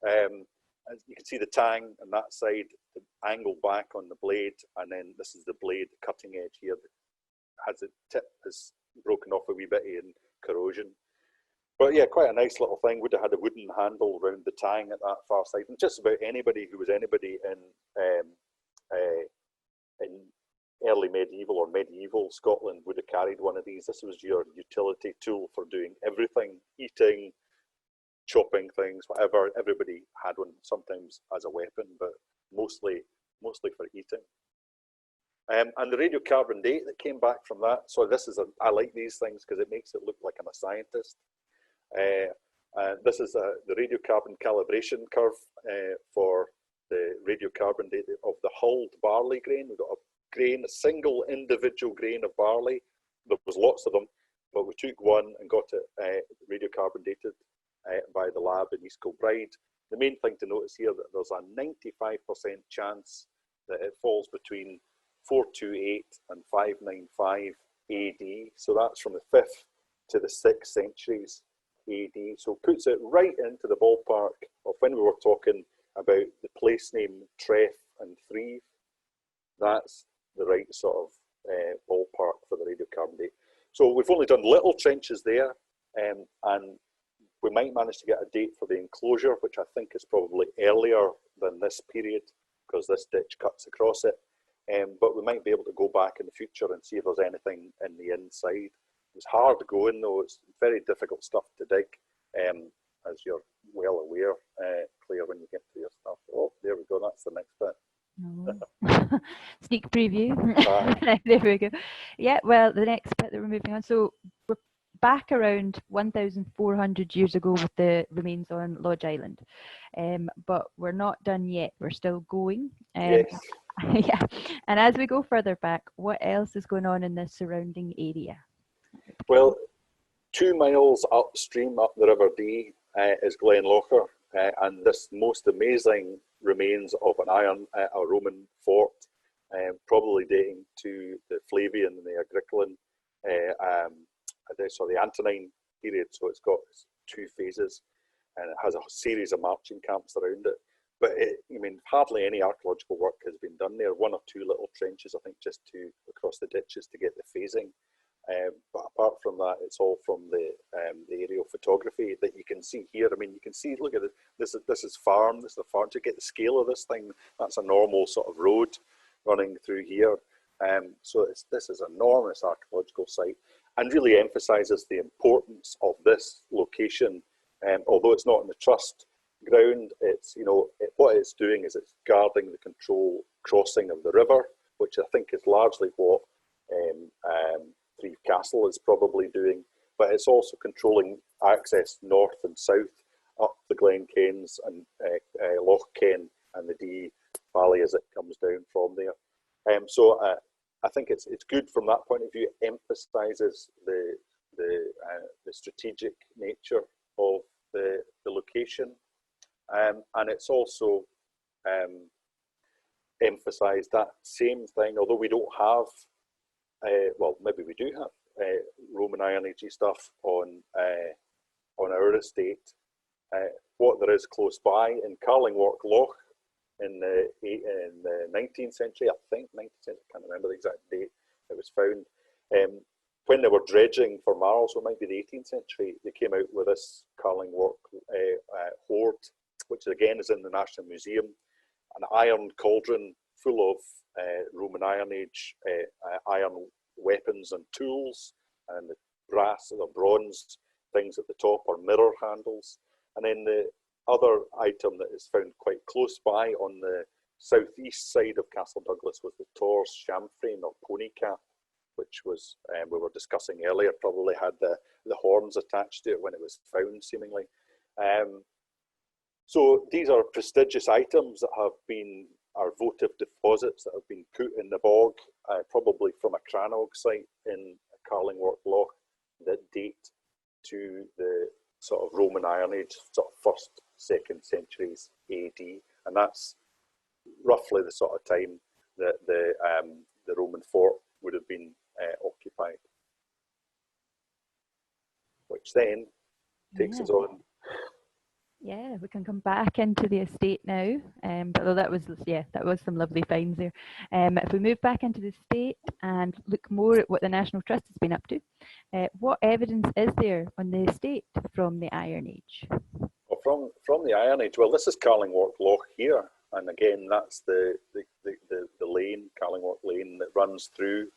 As you can see the tang on that side, the angle back on the blade, and then this is the blade, the cutting edge here, that has the tip has broken off a wee bit in corrosion. But yeah, quite a nice little thing. Would have had a wooden handle around the tang at that far side, and just about anybody who was anybody in early medieval or medieval Scotland would have carried one of these. This was your utility tool for doing everything, eating, chopping things, whatever. Everybody had one, sometimes as a weapon, but mostly for eating. And the radiocarbon date that came back from that. So this is I like these things because it makes it look like I'm a scientist. This is the radiocarbon calibration curve for the radiocarbon date of the hulled barley grain. We've got a grain, a single individual grain of barley. There was lots of them, but we took one and got it radiocarbon dated by the lab in East Kilbride. The main thing to notice here that there's a 95% chance that it falls between 428 and 595 AD. So that's from the 5th to the 6th centuries AD. So it puts it right into the ballpark of when we were talking about the place name Threave and Threave. That's the right sort of ballpark for the radiocarbon date. So we've only done little trenches there, and we might manage to get a date for the enclosure, which I think is probably earlier than this period, because this ditch cuts across it. But we might be able to go back in the future and see if there's anything in the inside. It's hard going though, it's very difficult stuff to dig, as you're well aware, Claire, when you get to your stuff. Oh, there we go, that's the next bit. Oh. Sneak preview. There we go. Yeah, well, the next bit that we're moving on. So we're back around 1,400 years ago with the remains on Lodge Island, but we're not done yet. We're still going. Yes. Yeah, and as we go further back, what else is going on in the surrounding area? Well, 2 miles upstream up the River Dee is Glenlocher, and this most amazing remains of a Roman fort, probably dating to the Flavian and the Agricolan, the Antonine period. So it's got 2 phases. and it has a series of marching camps around it. But hardly any archaeological work has been done there. One or two little trenches, I think, just two across the ditches to get the phasing. But apart from that, it's all from the aerial photography that you can see here. You can see, look at it, this is farm, this is the farm. To get the scale of this thing, that's a normal sort of road running through here. So this is an enormous archaeological site, and really emphasises the importance of this location. Although it's not in the trust ground, it's what it's doing is it's guarding the control crossing of the river, which I think is largely what Threave Castle is probably doing, but it's also controlling access north and south up the Glen Kens and Loch Ken and the Dee Valley as it comes down from there. So I think it's good from that point of view. It emphasises the strategic nature of the location, and it's also emphasised that same thing. Although we don't have, well, maybe we do have Roman Iron Age stuff on our estate. What there is close by in Carlingwark Loch in the 19th century, I think 19th century, I can't remember the exact date it was found. When they were dredging for marls, so it might be the 18th century, they came out with this Carlingwark hoard, which again is in the National Museum, an iron cauldron full of Roman Iron Age iron weapons and tools, and the brass or bronze things at the top are mirror handles. And then the other item that is found quite close by on the southeast side of Castle Douglas was the Tor's chamframe or pony cap, which was, we were discussing earlier, probably had the horns attached to it when it was found, seemingly. So these are prestigious items that are votive deposits that have been put in the bog, probably from a Crannog site in Carlingwark Loch, that date to the sort of Roman Iron Age, sort of 1st, 2nd centuries AD, and that's roughly the sort of time that the Roman fort would have been occupied, which then takes us on. Yeah, we can come back into the estate now. But that was some lovely finds there. If we move back into the estate and look more at what the National Trust has been up to, what evidence is there on the estate from the Iron Age? Well, from the Iron Age, well, this is Carlingwark Loch here, and again, that's the lane, Carlingwark Lane, that runs through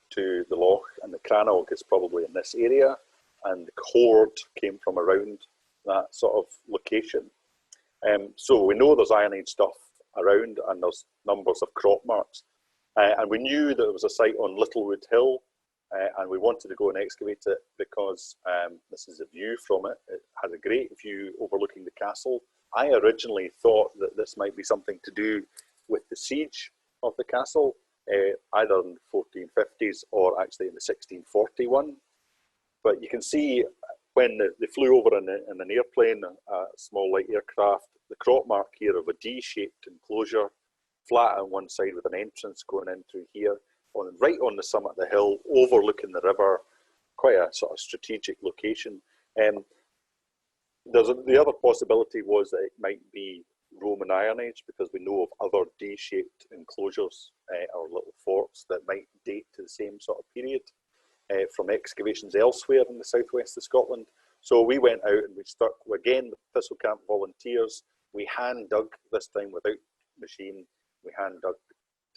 to the loch, and the Crannog is probably in this area, and the hoard came from around that sort of location. So we know there's Iron Age stuff around, and there's numbers of crop marks. And we knew that there was a site on Littlewood Hill, and we wanted to go and excavate it because this is a view from it. It has a great view overlooking the castle. I originally thought that this might be something to do with the siege of the castle, either in the 1450s or actually in the 1641. But you can see when they flew over in an airplane, a small light aircraft, the crop mark here of a D-shaped enclosure, flat on one side with an entrance going in through here, right on the summit of the hill, overlooking the river, quite a sort of strategic location. The other possibility was that it might be Roman Iron Age, because we know of other D-shaped enclosures or little forts that might date to the same sort of period from excavations elsewhere in the southwest of Scotland. So we went out and we stuck, again, with Thistle Camp volunteers. We hand dug, this time without machine, we hand dug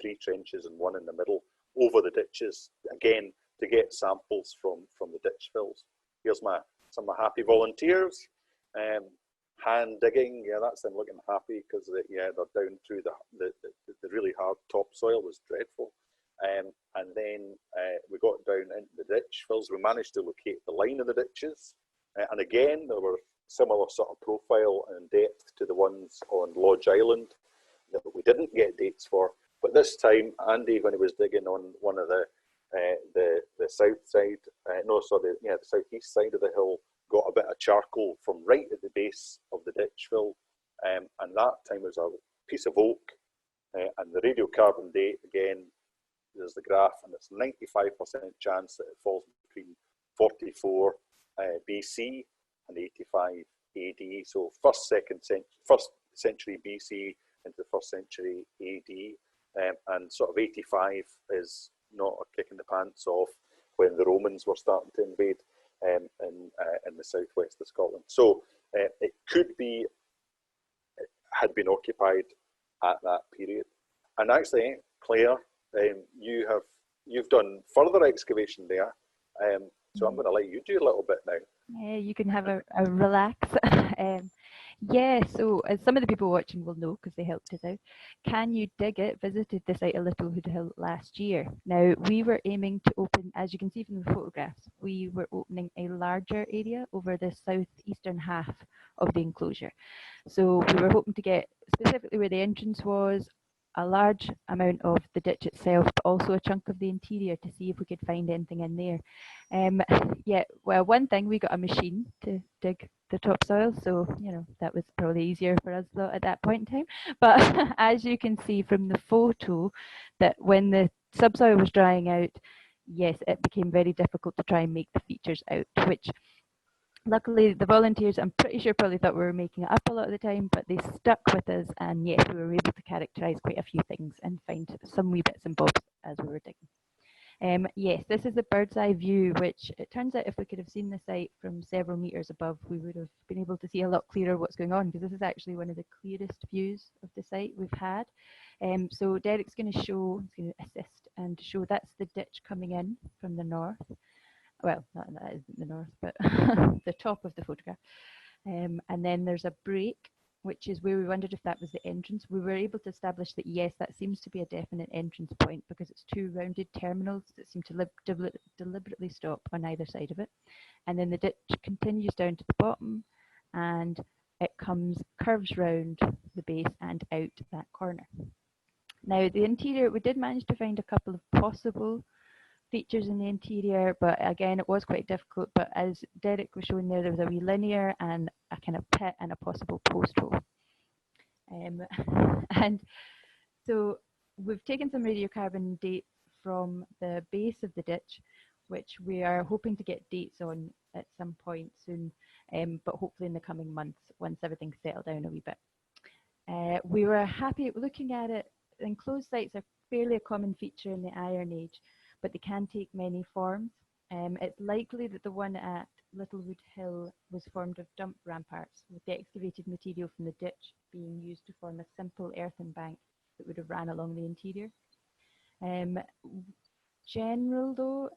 3 trenches and 1 in the middle over the ditches, again, to get samples from the ditch fills. Here's some of my happy volunteers. Hand digging, yeah, that's them looking happy because they're down through the really hard topsoil, was dreadful. And then we got down into the ditch fills. We managed to locate the line of the ditches. And again, there were similar sort of profile and depth to the ones on Lodge Island that we didn't get dates for. But this time, Andy, when he was digging on one of the south side, the southeast side of the hill, got a bit of charcoal from right at the base of the ditch fill. And that time was a piece of oak. And the radiocarbon date, again, there's the graph, and it's 95% chance that it falls between 44 BC and 85 AD, so first century BC into the first century AD, and sort of 85 is not a kick in the pants of when the Romans were starting to invade in the southwest of Scotland. So it could be had been occupied at that period. And actually, Claire, you've done further excavation there, so I'm going to let you do a little bit now. Yeah, you can have a relax. Yeah, so as some of the people watching will know because they helped us out, Can You Dig It visited the site of Littlewood Hill last year. Now, we were aiming to open, as you can see from the photographs, we were opening a larger area over the southeastern half of the enclosure. So we were hoping to get specifically where the entrance was, a large amount of the ditch itself, but also a chunk of the interior to see if we could find anything in there. Yeah, well, one thing, we got a machine to dig the topsoil, so you know that was probably easier for us though at that point in time. But as you can see from the photo, that when the subsoil was drying out, yes, it became very difficult to try and make the features out, which luckily the volunteers, I'm pretty sure, probably thought we were making it up a lot of the time, but they stuck with us, and yes, we were able to characterise quite a few things and find some wee bits and bobs as we were digging. Yes, this is a bird's eye view, which it turns out if we could have seen the site from several metres above, we would have been able to see a lot clearer what's going on, because this is actually one of the clearest views of the site we've had. So Derek's going to show, he's going to assist and show that's the ditch coming in from the north. Well, that isn't the north, but the top of the photograph. And then there's a break, which is where we wondered if that was the entrance. We were able to establish that yes, that seems to be a definite entrance point because it's two rounded terminals that seem to deliberately stop on either side of it. And then the ditch continues down to the bottom, and it curves round the base and out that corner. Now the interior, we did manage to find a couple of possible features in the interior, but again it was quite difficult. But as Derek was showing there was a wee linear and a kind of pit and a possible post hole. And so we've taken some radiocarbon dates from the base of the ditch, which we are hoping to get dates on at some point soon, but hopefully in the coming months once everything's settled down a wee bit. We were happy looking at it. Enclosed sites are fairly a common feature in the Iron Age, but they can take many forms. It's likely that the one at Littlewood Hill was formed of dump ramparts, with the excavated material from the ditch being used to form a simple earthen bank that would have ran along the interior. General though,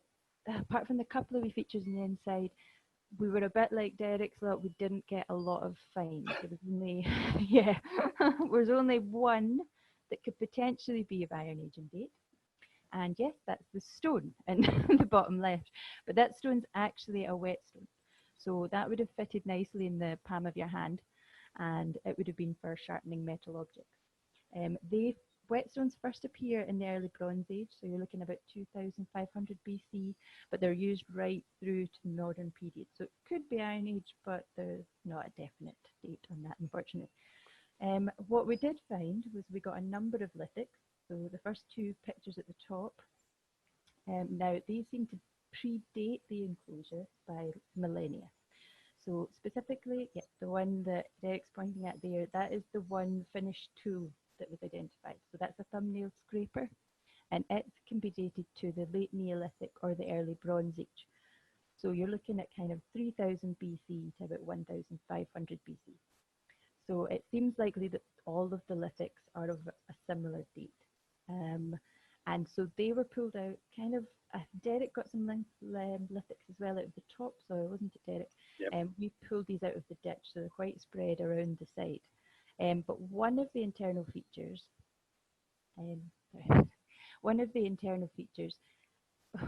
apart from the couple of wee features on the inside, we were a bit like Derek's lot, we didn't get a lot of finds. There was only, yeah, there was only one that could potentially be of Iron Age in date. And yes, that's the stone in the bottom left. But that stone's actually a whetstone. So that would have fitted nicely in the palm of your hand, and it would have been for sharpening metal objects. Whetstones first appear in the early Bronze Age, so you're looking about 2500 BC, but they're used right through to the modern period. So it could be Iron Age, but there's not a definite date on that, unfortunately. What we did find was we got a number of lithics. So the first two pictures at the top, now these seem to predate the enclosure by millennia. So specifically, yeah, the one that Derek's pointing at there, that is the one finished tool that was identified. So that's a thumbnail scraper, and it can be dated to the late Neolithic or the early Bronze Age. So you're looking at kind of 3000 BC to about 1500 BC. So it seems likely that all of the lithics are of a similar date. And so they were pulled out kind of, Derek got some lithics as well out of the top soil, wasn't it, Derek? Yep. We pulled these out of the ditch, so they're quite spread around the site. But one of the internal features, now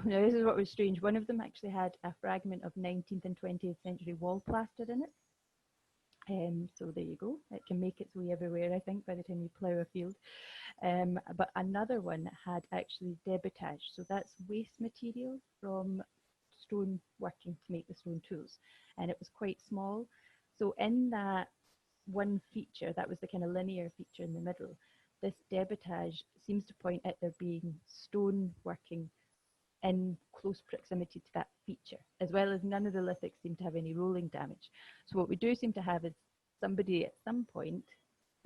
this is what was strange, one of them actually had a fragment of 19th and 20th century wall plaster in it. So there you go, it can make its way everywhere, I think, by the time you plough a field. But another one had actually debitage, so that's waste material from stone working to make the stone tools, and it was quite small. So in that one feature, that was the kind of linear feature in the middle, this debitage seems to point at there being stone working in close proximity to that feature, as well as none of the lithics seem to have any rolling damage. So what we do seem to have is somebody at some point,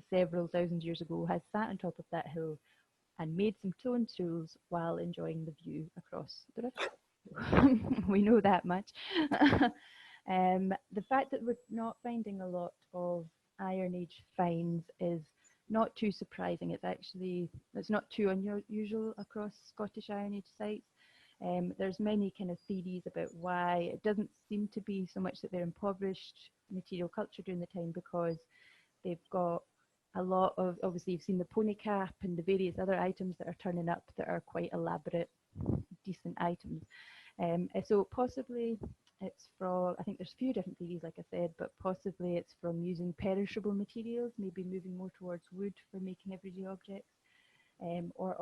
several thousand years ago, has sat on top of that hill and made some stone tools while enjoying the view across the river. We know that much. The fact that we're not finding a lot of Iron Age finds is not too surprising. It's not too unusual across Scottish Iron Age sites. There's many kind of theories about why. It doesn't seem to be so much that they're impoverished material culture during the time, because they've got a lot of, obviously you've seen the pony cap and the various other items that are turning up that are quite elaborate, decent items. So possibly it's from, I think there's a few different theories, like I said, but possibly it's from using perishable materials, maybe moving more towards wood for making everyday objects. Or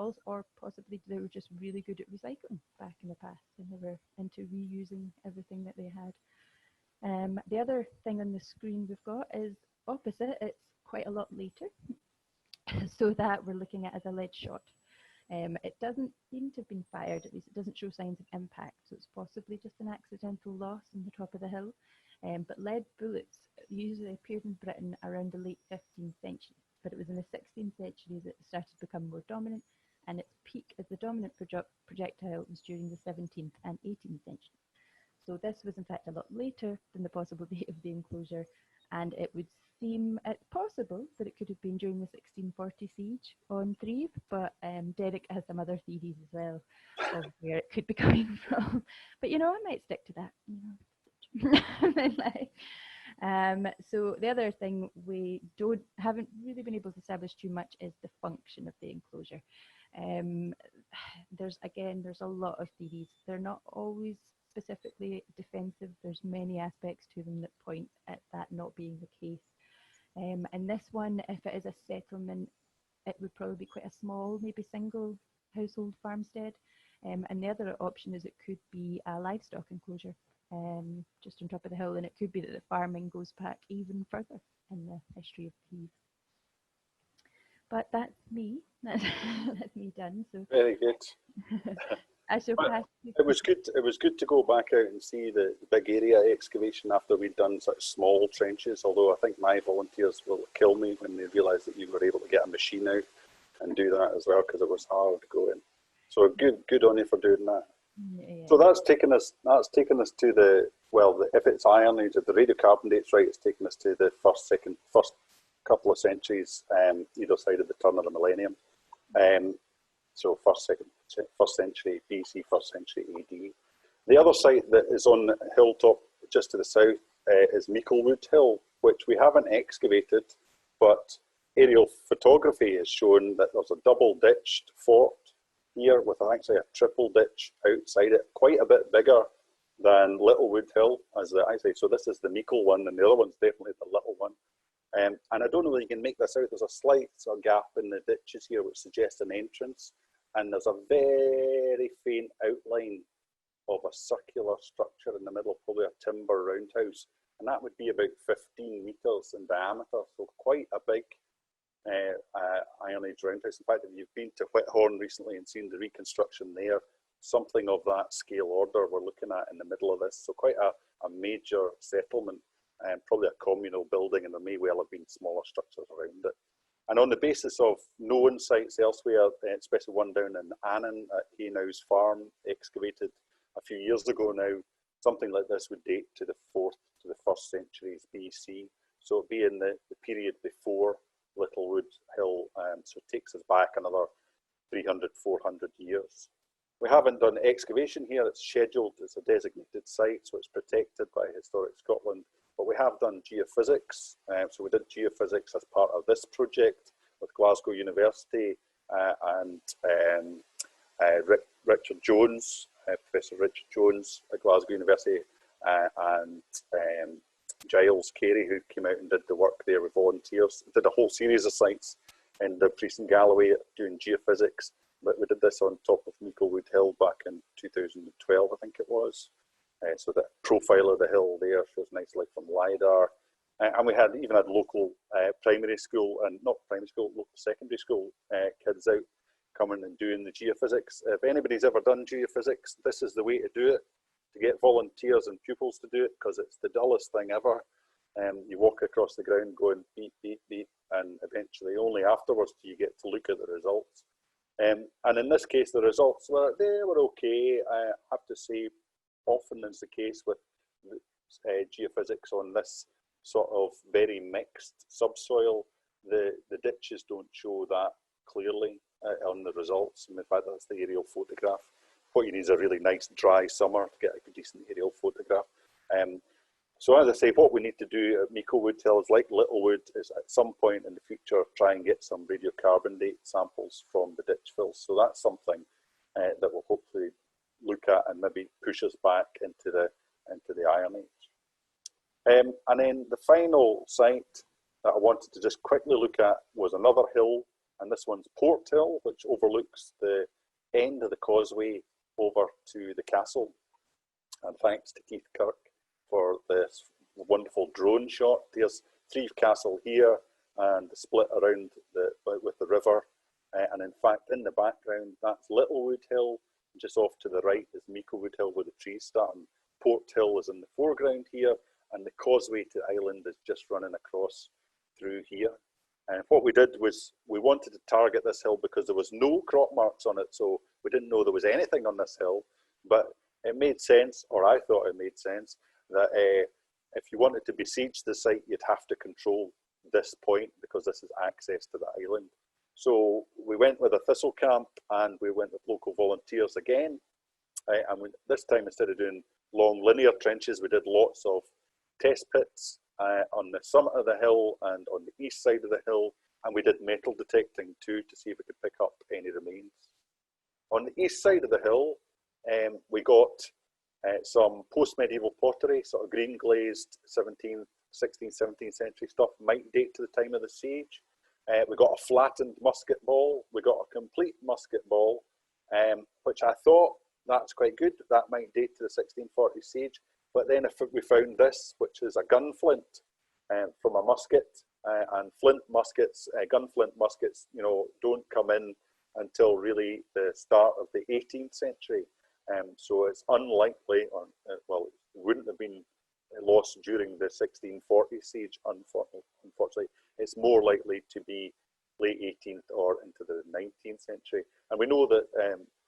possibly they were just really good at recycling back in the past, and they were into reusing everything that they had. The other thing on the screen we've got is opposite. It's quite a lot later, so that we're looking at as a lead shot. It doesn't seem to have been fired, at least it doesn't show signs of impact, so it's possibly just an accidental loss on the top of the hill. But lead bullets usually appeared in Britain around the late 15th century. But it was in the 16th century that it started to become more dominant, and its peak as the dominant projectile was during the 17th and 18th century. So this was in fact a lot later than the possible date of the enclosure, and it would seem possible that it could have been during the 1640 siege on Threave, but Derek has some other theories as well of where it could be coming from. But you know, I might stick to that. You know. So the other thing we haven't really been able to establish too much is the function of the enclosure. There's a lot of theories. They're not always specifically defensive. There's many aspects to them that point at that not being the case. And this one, if it is a settlement, it would probably be quite a small, maybe single household farmstead. And the other option is it could be a livestock enclosure, just on top of the hill, and it could be that the farming goes back even further in the history of Threave. But that's me. That's me done. So very good. I shall pass. It was good. It was good to go back out and see the big area excavation after we'd done such small trenches. Although I think my volunteers will kill me when they realise that you were able to get a machine out and do that as well, because it was hard to go in. So good on you for doing that. Yeah. So that's taken us to the, well, if it's Iron Age, the radiocarbon date's right, it's taken us to the first couple of centuries either side of the turn of the millennium. So first century BC, first century AD. The other site that is on the hilltop just to the south is Meiklewood Hill, which we haven't excavated, but aerial photography has shown that there's a double-ditched fort here with actually a triple ditch outside it, quite a bit bigger than Littlewood Hill, as I say. So this is the Meikle one, and the other one's definitely the little one. And I don't know whether you can make this out. There's a slight sort of gap in the ditches here, which suggests an entrance. And there's a very faint outline of a circular structure in the middle, probably a timber roundhouse. And that would be about 15 metres in diameter, so quite a big Iron Age roundhouse. In fact, if you've been to Whithorn recently and seen the reconstruction there, something of that scale order we're looking at in the middle of this. So quite a major settlement, probably a communal building, and there may well have been smaller structures around it. And on the basis of known sites elsewhere, especially one down in Annan at Haynow's Farm, excavated a few years ago now, something like this would date to the 4th to the 1st centuries BC. So it'd be in the period before Littlewood Hill, so it takes us back another 300, 400 years. We haven't done excavation here. It's scheduled, it's a designated site, so it's protected by Historic Scotland. But we have done geophysics. So we did geophysics as part of this project with Glasgow University and Richard Jones, Professor Richard Jones at Glasgow University, and Giles Carey, who came out and did the work there with volunteers. Did a whole series of sites in the Priest and Galloway doing geophysics. But we did this on top of Meiklewood Hill back in 2012, I think it was. So the profile of the hill there shows nicely from LiDAR. And we even had local primary school, and not primary school, local secondary school kids out coming and doing the geophysics. If anybody's ever done geophysics, this is the way to do it, to get volunteers and pupils to do it, because it's the dullest thing ever. You walk across the ground going beep, beep, beep, and eventually only afterwards do you get to look at the results. And in this case, the results were okay. I have to say, often is the case with geophysics on this sort of very mixed subsoil, the ditches don't show that clearly on the results. And in fact, that's the aerial photograph. What you need is a really nice dry summer to get a decent aerial photograph. So as I say, what we need to do at Meikle Wood Hill is, like Littlewood, is at some point in the future try and get some radiocarbon date samples from the ditch fills. So that's something that we'll hopefully look at and maybe push us back into the Iron Age. And then the final site that I wanted to just quickly look at was another hill, and this one's Port Hill, which overlooks the end of the causeway over to the castle. And thanks to Keith Kirk for this wonderful drone shot. There's Threave Castle here and the split around with the river. And in fact, in the background, that's Littlewood Hill. Just off to the right is Meikle Wood Hill where the trees start. And Port Hill is in the foreground here. And the causeway to the island is just running across through here. And what we did was we wanted to target this hill because there was no crop marks on it. So we didn't know there was anything on this hill. But it made sense, or I thought it made sense, that if you wanted to besiege the site, you'd have to control this point because this is access to the island. So we went with a thistle camp and we went with local volunteers again. And this time, instead of doing long linear trenches, we did lots of test pits on the summit of the hill and on the east side of the hill. And we did metal detecting too to see if we could pick up any remains. On the east side of the hill, we got some post-medieval pottery, sort of green glazed 16th, 17th century stuff, might date to the time of the siege. We got a flattened musket ball. We got a complete musket ball, which I thought that's quite good. That might date to the 1640 siege. But then if we found this, which is a gun flint from a musket, and flint muskets, gun flint muskets, you know, don't come in until really the start of the 18th century. So it's unlikely, or well, it wouldn't have been lost during the 1640 siege, unfortunately. It's more likely to be late 18th or into the 19th century. And we know that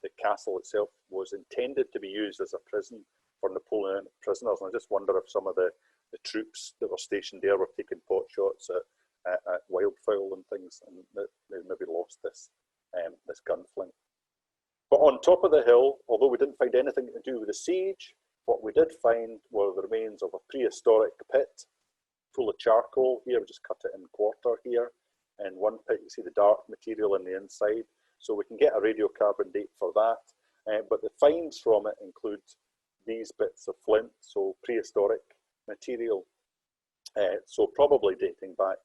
the castle itself was intended to be used as a prison for Napoleonic prisoners. And I just wonder if some of the troops that were stationed there were taking pot shots at wildfowl and things, and they maybe lost this gun flint. But on top of the hill, although we didn't find anything to do with the siege, what we did find were the remains of a prehistoric pit full of charcoal. Here, we just cut it in quarter here. In one pit, you see the dark material in the inside. So we can get a radiocarbon date for that. But the finds from it include these bits of flint, so prehistoric material. So probably dating back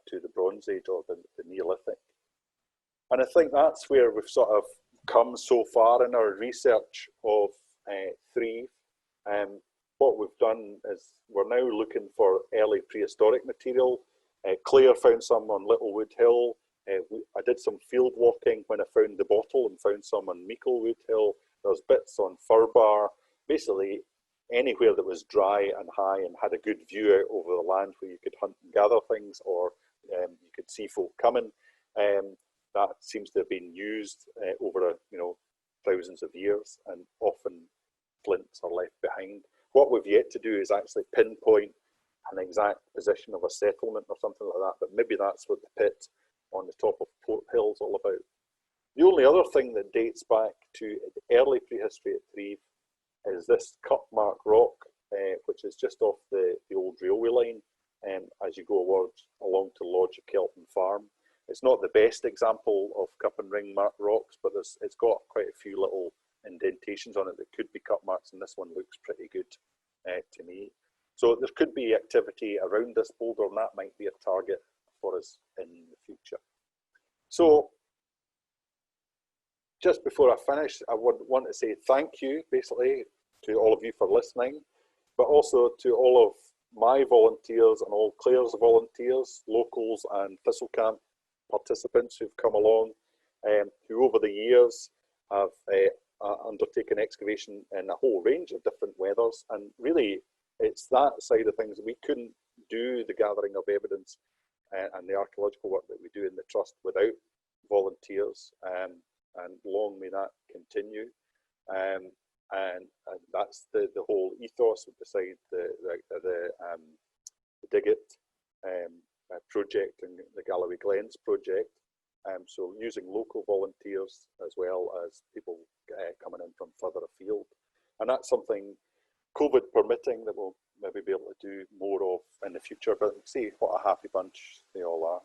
to the Bronze Age or the Neolithic. And I think that's where we've sort of come so far in our research of Threave. What we've done is we're now looking for early prehistoric material. Claire found some on Littlewood Hill. I did some field walking when I found the bottle and found some on Meikle Wood Hill. There's bits on Furbar. Basically, anywhere that was dry and high and had a good view out over the land where you could hunt and gather things, or you could see folk coming. That seems to have been used over thousands of years, and often flints are left behind. What we've yet to do is actually pinpoint an exact position of a settlement or something like that, but maybe that's what the pit on the top of Port Hill is all about. The only other thing that dates back to the early prehistory at Threave is this cut mark rock, which is just off the old railway line as you go along to Lodge of Kelton Farm. It's not the best example of cup and ring mark rocks, but it's got quite a few little indentations on it that could be cut marks, and this one looks pretty good to me. So there could be activity around this boulder, and that might be a target for us in the future. So just before I finish, I would want to say thank you, basically, to all of you for listening, but also to all of my volunteers and all Claire's volunteers, locals and Thistle Camp participants who've come along. who over the years have undertaken excavation in a whole range of different weathers. And really, it's that side of things. We couldn't do the gathering of evidence and the archaeological work that we do in the Trust without volunteers, and long may that continue. And that's the whole ethos beside the Dig It project and the Galloway Glens project. So using local volunteers as well as people coming in from further afield. And that's something, COVID permitting, that we'll maybe be able to do more of in the future. But see what a happy bunch they all are.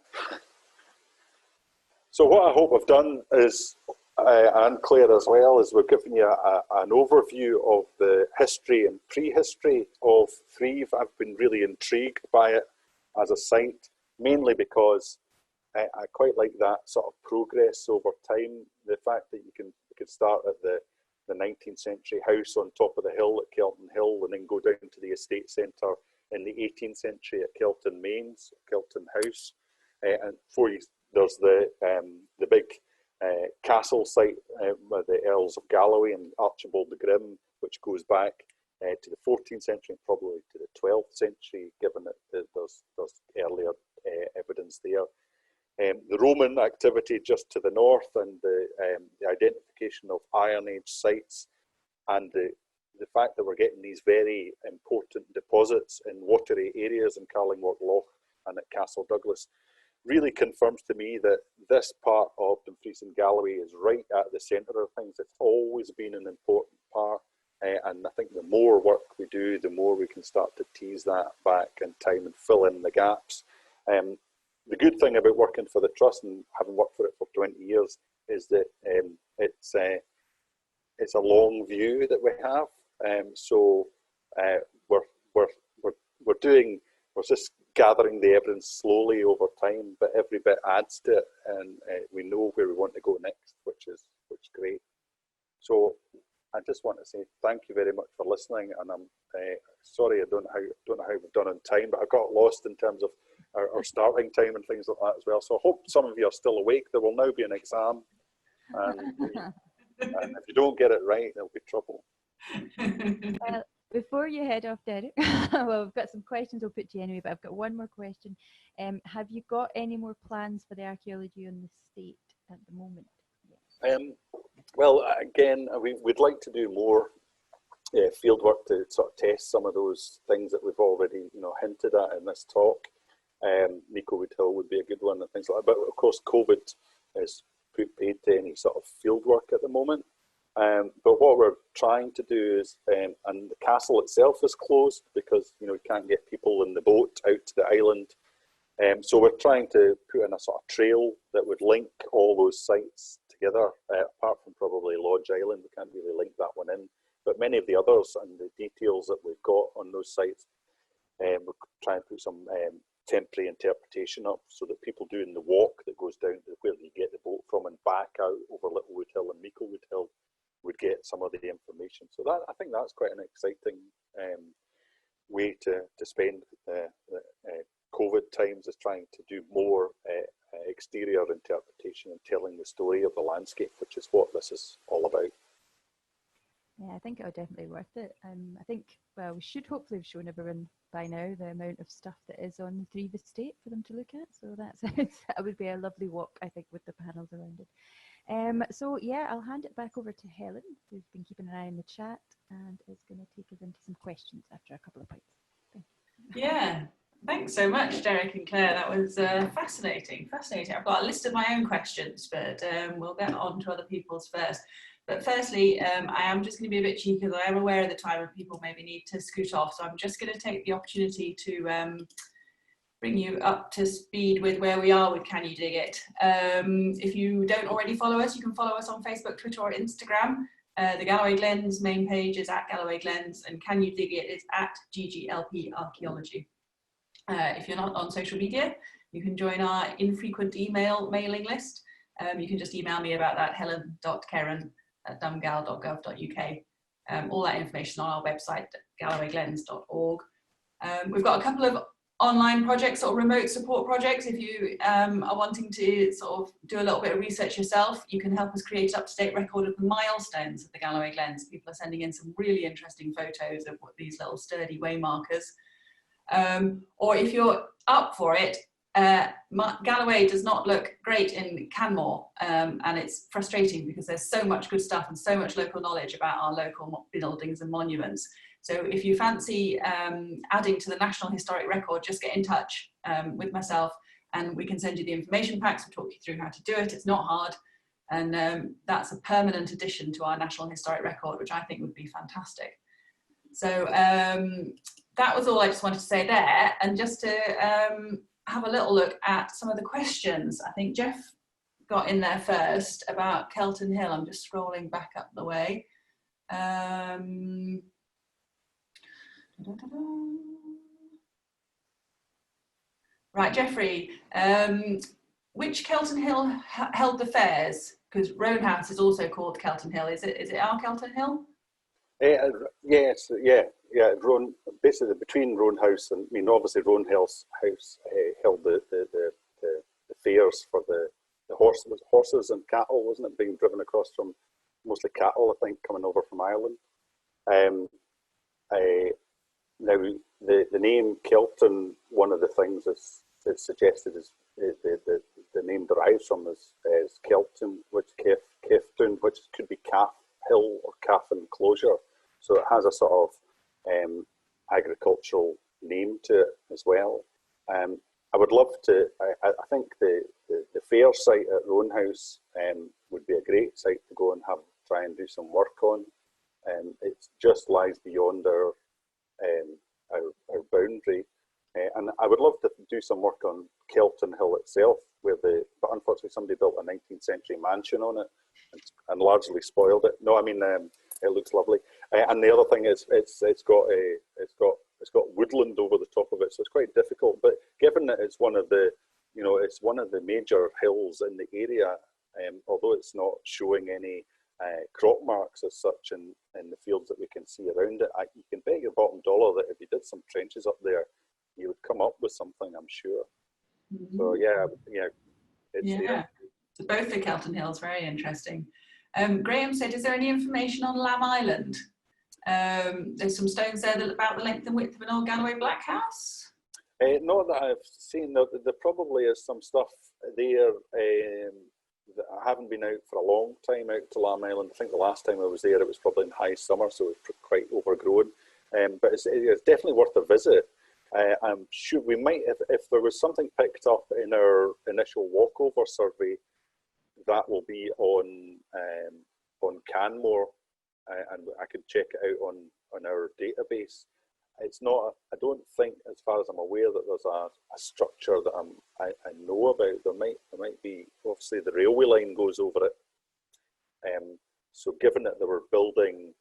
So what I hope I've done is, and Claire as well, is we're giving you an overview of the history and prehistory of Threave. I've been really intrigued by it as a site, mainly because I quite like that sort of progress over time. The fact that you can start at the 19th century house on top of the hill at Kelton Hill, and then go down to the estate centre in the 18th century at Kelton Mains, Kelton House, and before you, there's the big castle site with the Earls of Galloway and Archibald the Grim, which goes back to the 14th century and probably to the 12th century, given that there's earlier evidence there. The Roman activity just to the north, and the identification of Iron Age sites, and the fact that we're getting these very important deposits in watery areas in Carlingworth Loch and at Castle Douglas really confirms to me that this part of Dumfries and Galloway is right at the centre of things. It's always been an important part, and I think the more work we do, the more we can start to tease that back in time and fill in the gaps. The good thing about working for the Trust and having worked for it for 20 years is that it's a long view that we have. So we're just gathering the evidence slowly over time, but every bit adds to it, and we know where we want to go next, which is great. So I just want to say thank you very much for listening, and I'm sorry I don't know how we've done on time, but I got lost in terms of our starting time and things like that as well. So I hope some of you are still awake. There will now be an exam, and if you don't get it right, there'll be trouble. Well, before you head off, Derek, well, we've got some questions I'll put to you anyway, but I've got one more question. Have you got any more plans for the archaeology on the estate at the moment? Well, again, we'd like to do more field work to sort of test some of those things that we've already, hinted at in this talk. Meiklewood Hill would be a good one and things like that. But of course, COVID has put paid to any sort of field work at the moment. But what we're trying to do is, and the castle itself is closed because we can't get people in the boat out to the island. So we're trying to put in a sort of trail that would link all those sites together. Apart from probably Lodge Island, we can't really link that one in. But many of the others and the details that we've got on those sites, we're trying to put some temporary interpretation up so that people doing the walk that goes down to where you get the boat from and back out over Littlewood Hill and Meiklewood Hill would get some of the information. So that, I think that's quite an exciting way to spend the COVID times, is trying to do more exterior interpretation and telling the story of the landscape, which is what this is all about. Yeah, I think it'll definitely be worth it. I think, well, we should hopefully have shown everyone by now the amount of stuff that is on the Threave Estate for them to look at. So that would be a lovely walk, I think, with the panels around it. So yeah, I'll hand it back over to Helen, who's been keeping an eye on the chat and is going to take us into some questions after a couple of points. Thank you. Yeah, thanks so much, Derek and Claire. That was fascinating. I've got a list of my own questions, but we'll get on to other people's first. But firstly, I am just going to be a bit cheeky because I am aware of the time when people maybe need to scoot off. So I'm just going to take the opportunity to bring you up to speed with where we are with Can You Dig It. If you don't already follow us, you can follow us on Facebook, Twitter or Instagram. The Galloway Glens main page is at Galloway Glens, and Can You Dig It is at GGLP Archaeology. If you're not on social media, you can join our infrequent mailing list. You can just email me about that, helen.kerran@dumgal.gov.uk. All that information on our website, gallowayglens.org. We've got a couple of online projects or remote support projects. If you are wanting to sort of do a little bit of research yourself, you can help us create an up-to-date record of the milestones of the Galloway Glens. People are sending in some really interesting photos of what these little sturdy waymarkers. Or if you're up for it, Galloway does not look great in Canmore, and it's frustrating because there's so much good stuff and so much local knowledge about our local buildings and monuments. So if you fancy adding to the National Historic Record, just get in touch with myself and we can send you the information packs. We'll talk you through how to do it. It's not hard. And that's a permanent addition to our National Historic Record, which I think would be fantastic. So that was all I just wanted to say there. And just to have a little look at some of the questions. I think Jeff got in there first about Kelton Hill. I'm just scrolling back up the way. Right, Jeffrey, which Kelton Hill held the fairs? Because Roan House is also called Kelton Hill. Is it our Kelton Hill? Yes, yeah. Roan, basically between Roan House and, I mean, obviously Roan House held the fairs for the horses and cattle, wasn't it, being driven across from, mostly cattle, I think, coming over from Ireland. Now, the name Kelton, one of the things that's suggested is the name derives from is Kelton, which Keftown, which could be Calf Hill or Calf Enclosure. So it has a sort of agricultural name to it as well. I would love to, I think the fair site at Roan House would be a great site to go and try and do some work on. It just lies beyond our boundary, and I would love to do some work on Kelton Hill itself, but unfortunately somebody built a 19th century mansion on it and largely spoiled it. No, I mean it looks lovely, and the other thing is it's got woodland over the top of it, so it's quite difficult. But given that it's one of the major hills in the area, although it's not showing any crop marks as such in the fields that we can see around it, you can bet your bottom dollar that if you did some trenches up there, you would come up with something, I'm sure. Mm-hmm. So So both the Kelton Hills, very interesting. Graham said, is there any information on Lamb Island? There's some stones there about the length and width of an old Galloway black house. Not that I've seen. There probably is some stuff there. I haven't been out for a long time out to Lamb Island. I think the last time I was there, it was probably in high summer, so it was quite overgrown. But it's definitely worth a visit. I'm sure we might, if there was something picked up in our initial walkover survey, that will be on Canmore, and I could check it out on our database. It's not, I don't think, as far as I'm aware, that there's a structure that I know about. There might be, obviously the railway line goes over it. So given that they were building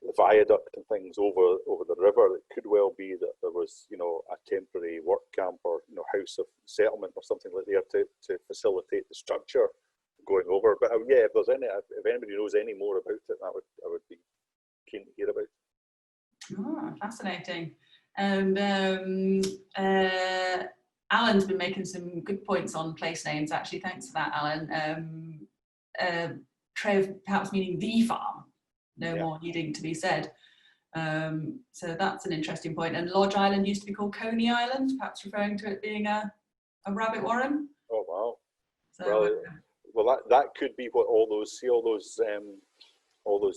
the viaduct and things over the river, it could well be that there was, a temporary work camp or, house of settlement or something like that to facilitate the structure going over. But yeah, if anybody knows any more about it, I would be keen to hear about it. Oh, fascinating. And Alan's been making some good points on place names, actually. Thanks for that, Alan. Trev perhaps meaning the farm, more needing to be said. So that's an interesting point. And Lodge Island used to be called Coney Island, perhaps referring to it being a rabbit warren. Oh, wow. So, well, that could be what all those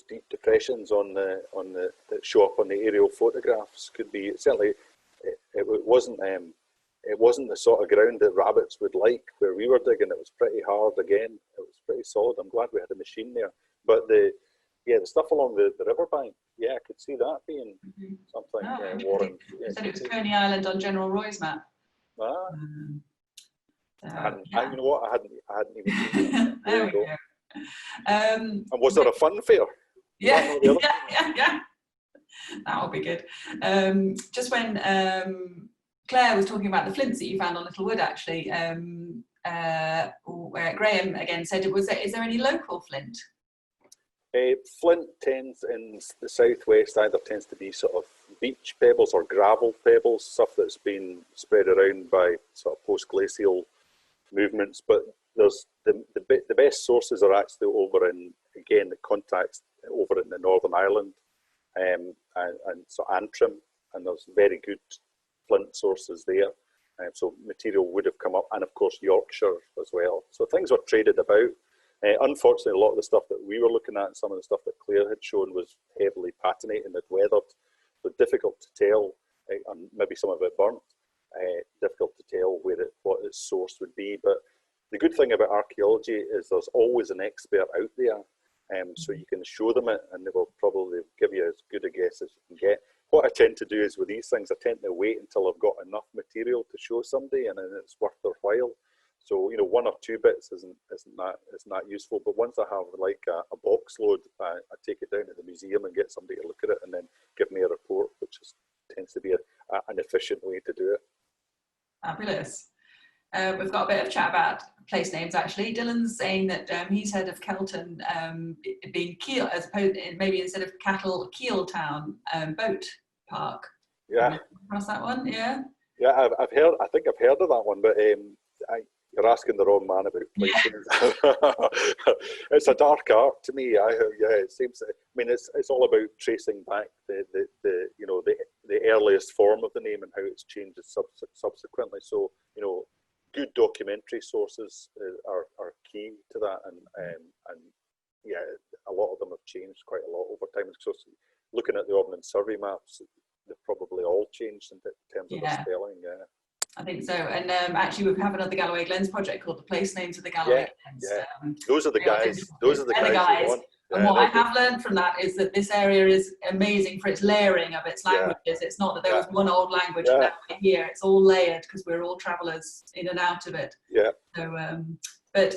deep depressions on the that show up on the aerial photographs could be. Certainly, it wasn't the sort of ground that rabbits would like where we were digging. It was pretty hard again. It was pretty solid. I'm glad we had a machine there. But the stuff along the riverbank, I could see that being something. Warren. You said it was Coney Island on General Roy's map. You know what? I hadn't even seen that. There we go. And was there a fun fair? Yeah. That would be good. Just when Claire was talking about the flints that you found on Littlewood, actually, where Graham again said, is there any local flint? Flint tends in the southwest either tends to be sort of beach pebbles or gravel pebbles, stuff that's been spread around by sort of post-glacial movements. But there's the best sources are actually over in, again, the contacts over in the Northern Ireland and so Antrim, and there's very good flint sources there. So material would have come up, and of course Yorkshire as well. So things were traded about. Unfortunately, a lot of the stuff that we were looking at, and some of the stuff that Claire had shown, was heavily patinated and weathered. So difficult to tell, and maybe some of it burnt. Difficult to tell what its source would be. But the good thing about archaeology is there's always an expert out there. So you can show them it, and they will probably give you as good a guess as you can get. What I tend to do is with these things, I tend to wait until I've got enough material to show somebody, and then it's worth their while. So, you know, 1 or 2 bits isn't that useful. But once I have like a box load, I take it down to the museum and get somebody to look at it and then give me a report, which tends to be an efficient way to do it. Fabulous. We've got a bit of chat about place names actually. Dylan's saying that he's heard of Kelton being Kiel, as opposed maybe instead of cattle, Kiel Town Boat Park. Yeah. Across that one, yeah. Yeah, I've heard. I think I've heard of that one, but you're asking the wrong man about places. Yeah. It's a dark art to me. It seems. I mean, it's all about tracing back the earliest form of the name and how it's changed subsequently. So, you know, good documentary sources are key to that, and yeah, a lot of them have changed quite a lot over time. So looking at the Ordnance Survey maps, they've probably all changed in terms of the spelling. Yeah, I think so. And actually, we have another Galloway Glens project called the Place Names of the Galloway Glens. Yeah. Those are the guys. Those are the guys. We want. And what I have learned from that is that this area is amazing for its layering of its languages. Yeah. It's not that there was one old language and now we're here. It's all layered because we're all travellers in and out of it. Yeah. So, but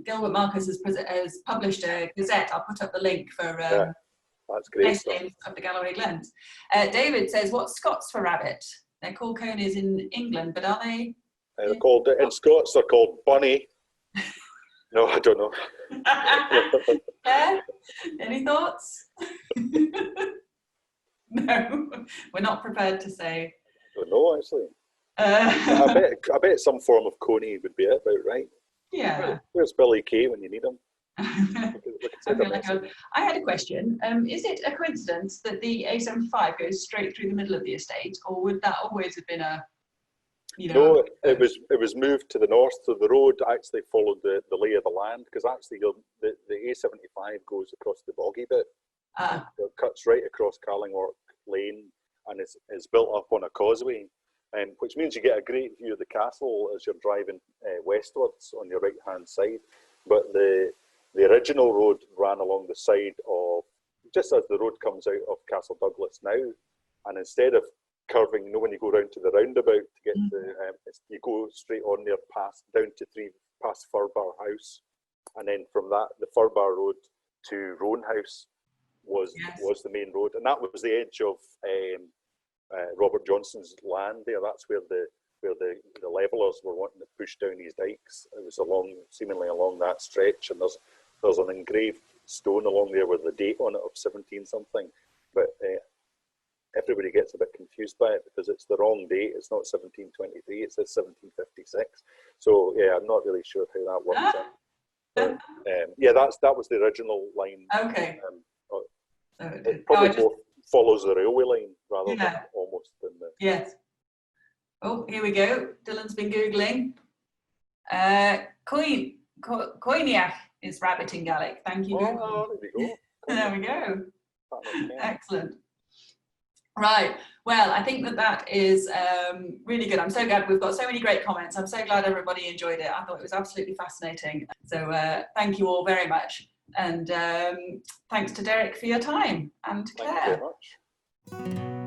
Gilbert Marcus has published a gazette. I'll put up the link for that's great Place Names of the Galloway Glens. David says, what's Scots for rabbit? They're called conies in England, but are they? They're called, in Scots, they're called bunny. No, I don't know. Yeah? Any thoughts? No, we're not prepared to say. I don't know, actually. I bet some form of coney would be it, about right. Yeah. Where's Billy Kay when you need him? I had a question. Is it a coincidence that the A75 goes straight through the middle of the estate, or would that always have been a, No, it was moved to the north, so the road actually followed the lay of the land, because actually the A75 goes across the boggy bit. It cuts right across Carlingworth Lane, and it's built up on a causeway, which means you get a great view of the castle as you're driving westwards on your right hand side. But the original road ran along the side of, just as the road comes out of Castle Douglas now, and instead of curving, when you go round to the roundabout to get you go straight on there down to Threave, past Furbar House, and then from that the Furbar Road to Roan House was the main road, and that was the edge of Robert Johnson's land there. That's where the levellers were wanting to push down these dikes. It was seemingly along that stretch, and there's an engraved stone along there with the date on it of 17 something, but everybody gets a bit confused by it because it's the wrong date. It's not 1723, it says 1756. So yeah, I'm not really sure how that works out. But, that was the original line. Okay. It probably more follows the railway line rather than almost than the... Yes. Oh, here we go. Dylan's been Googling. Coiniach is rabbit in Gaelic. Thank you. Oh, there we go. There we go. Excellent. Right. Well, I think that is really good. I'm so glad we've got so many great comments. I'm so glad everybody enjoyed it. I thought it was absolutely fascinating. So thank you all very much. And thanks to Derek for your time, and to Claire. Thank you very much.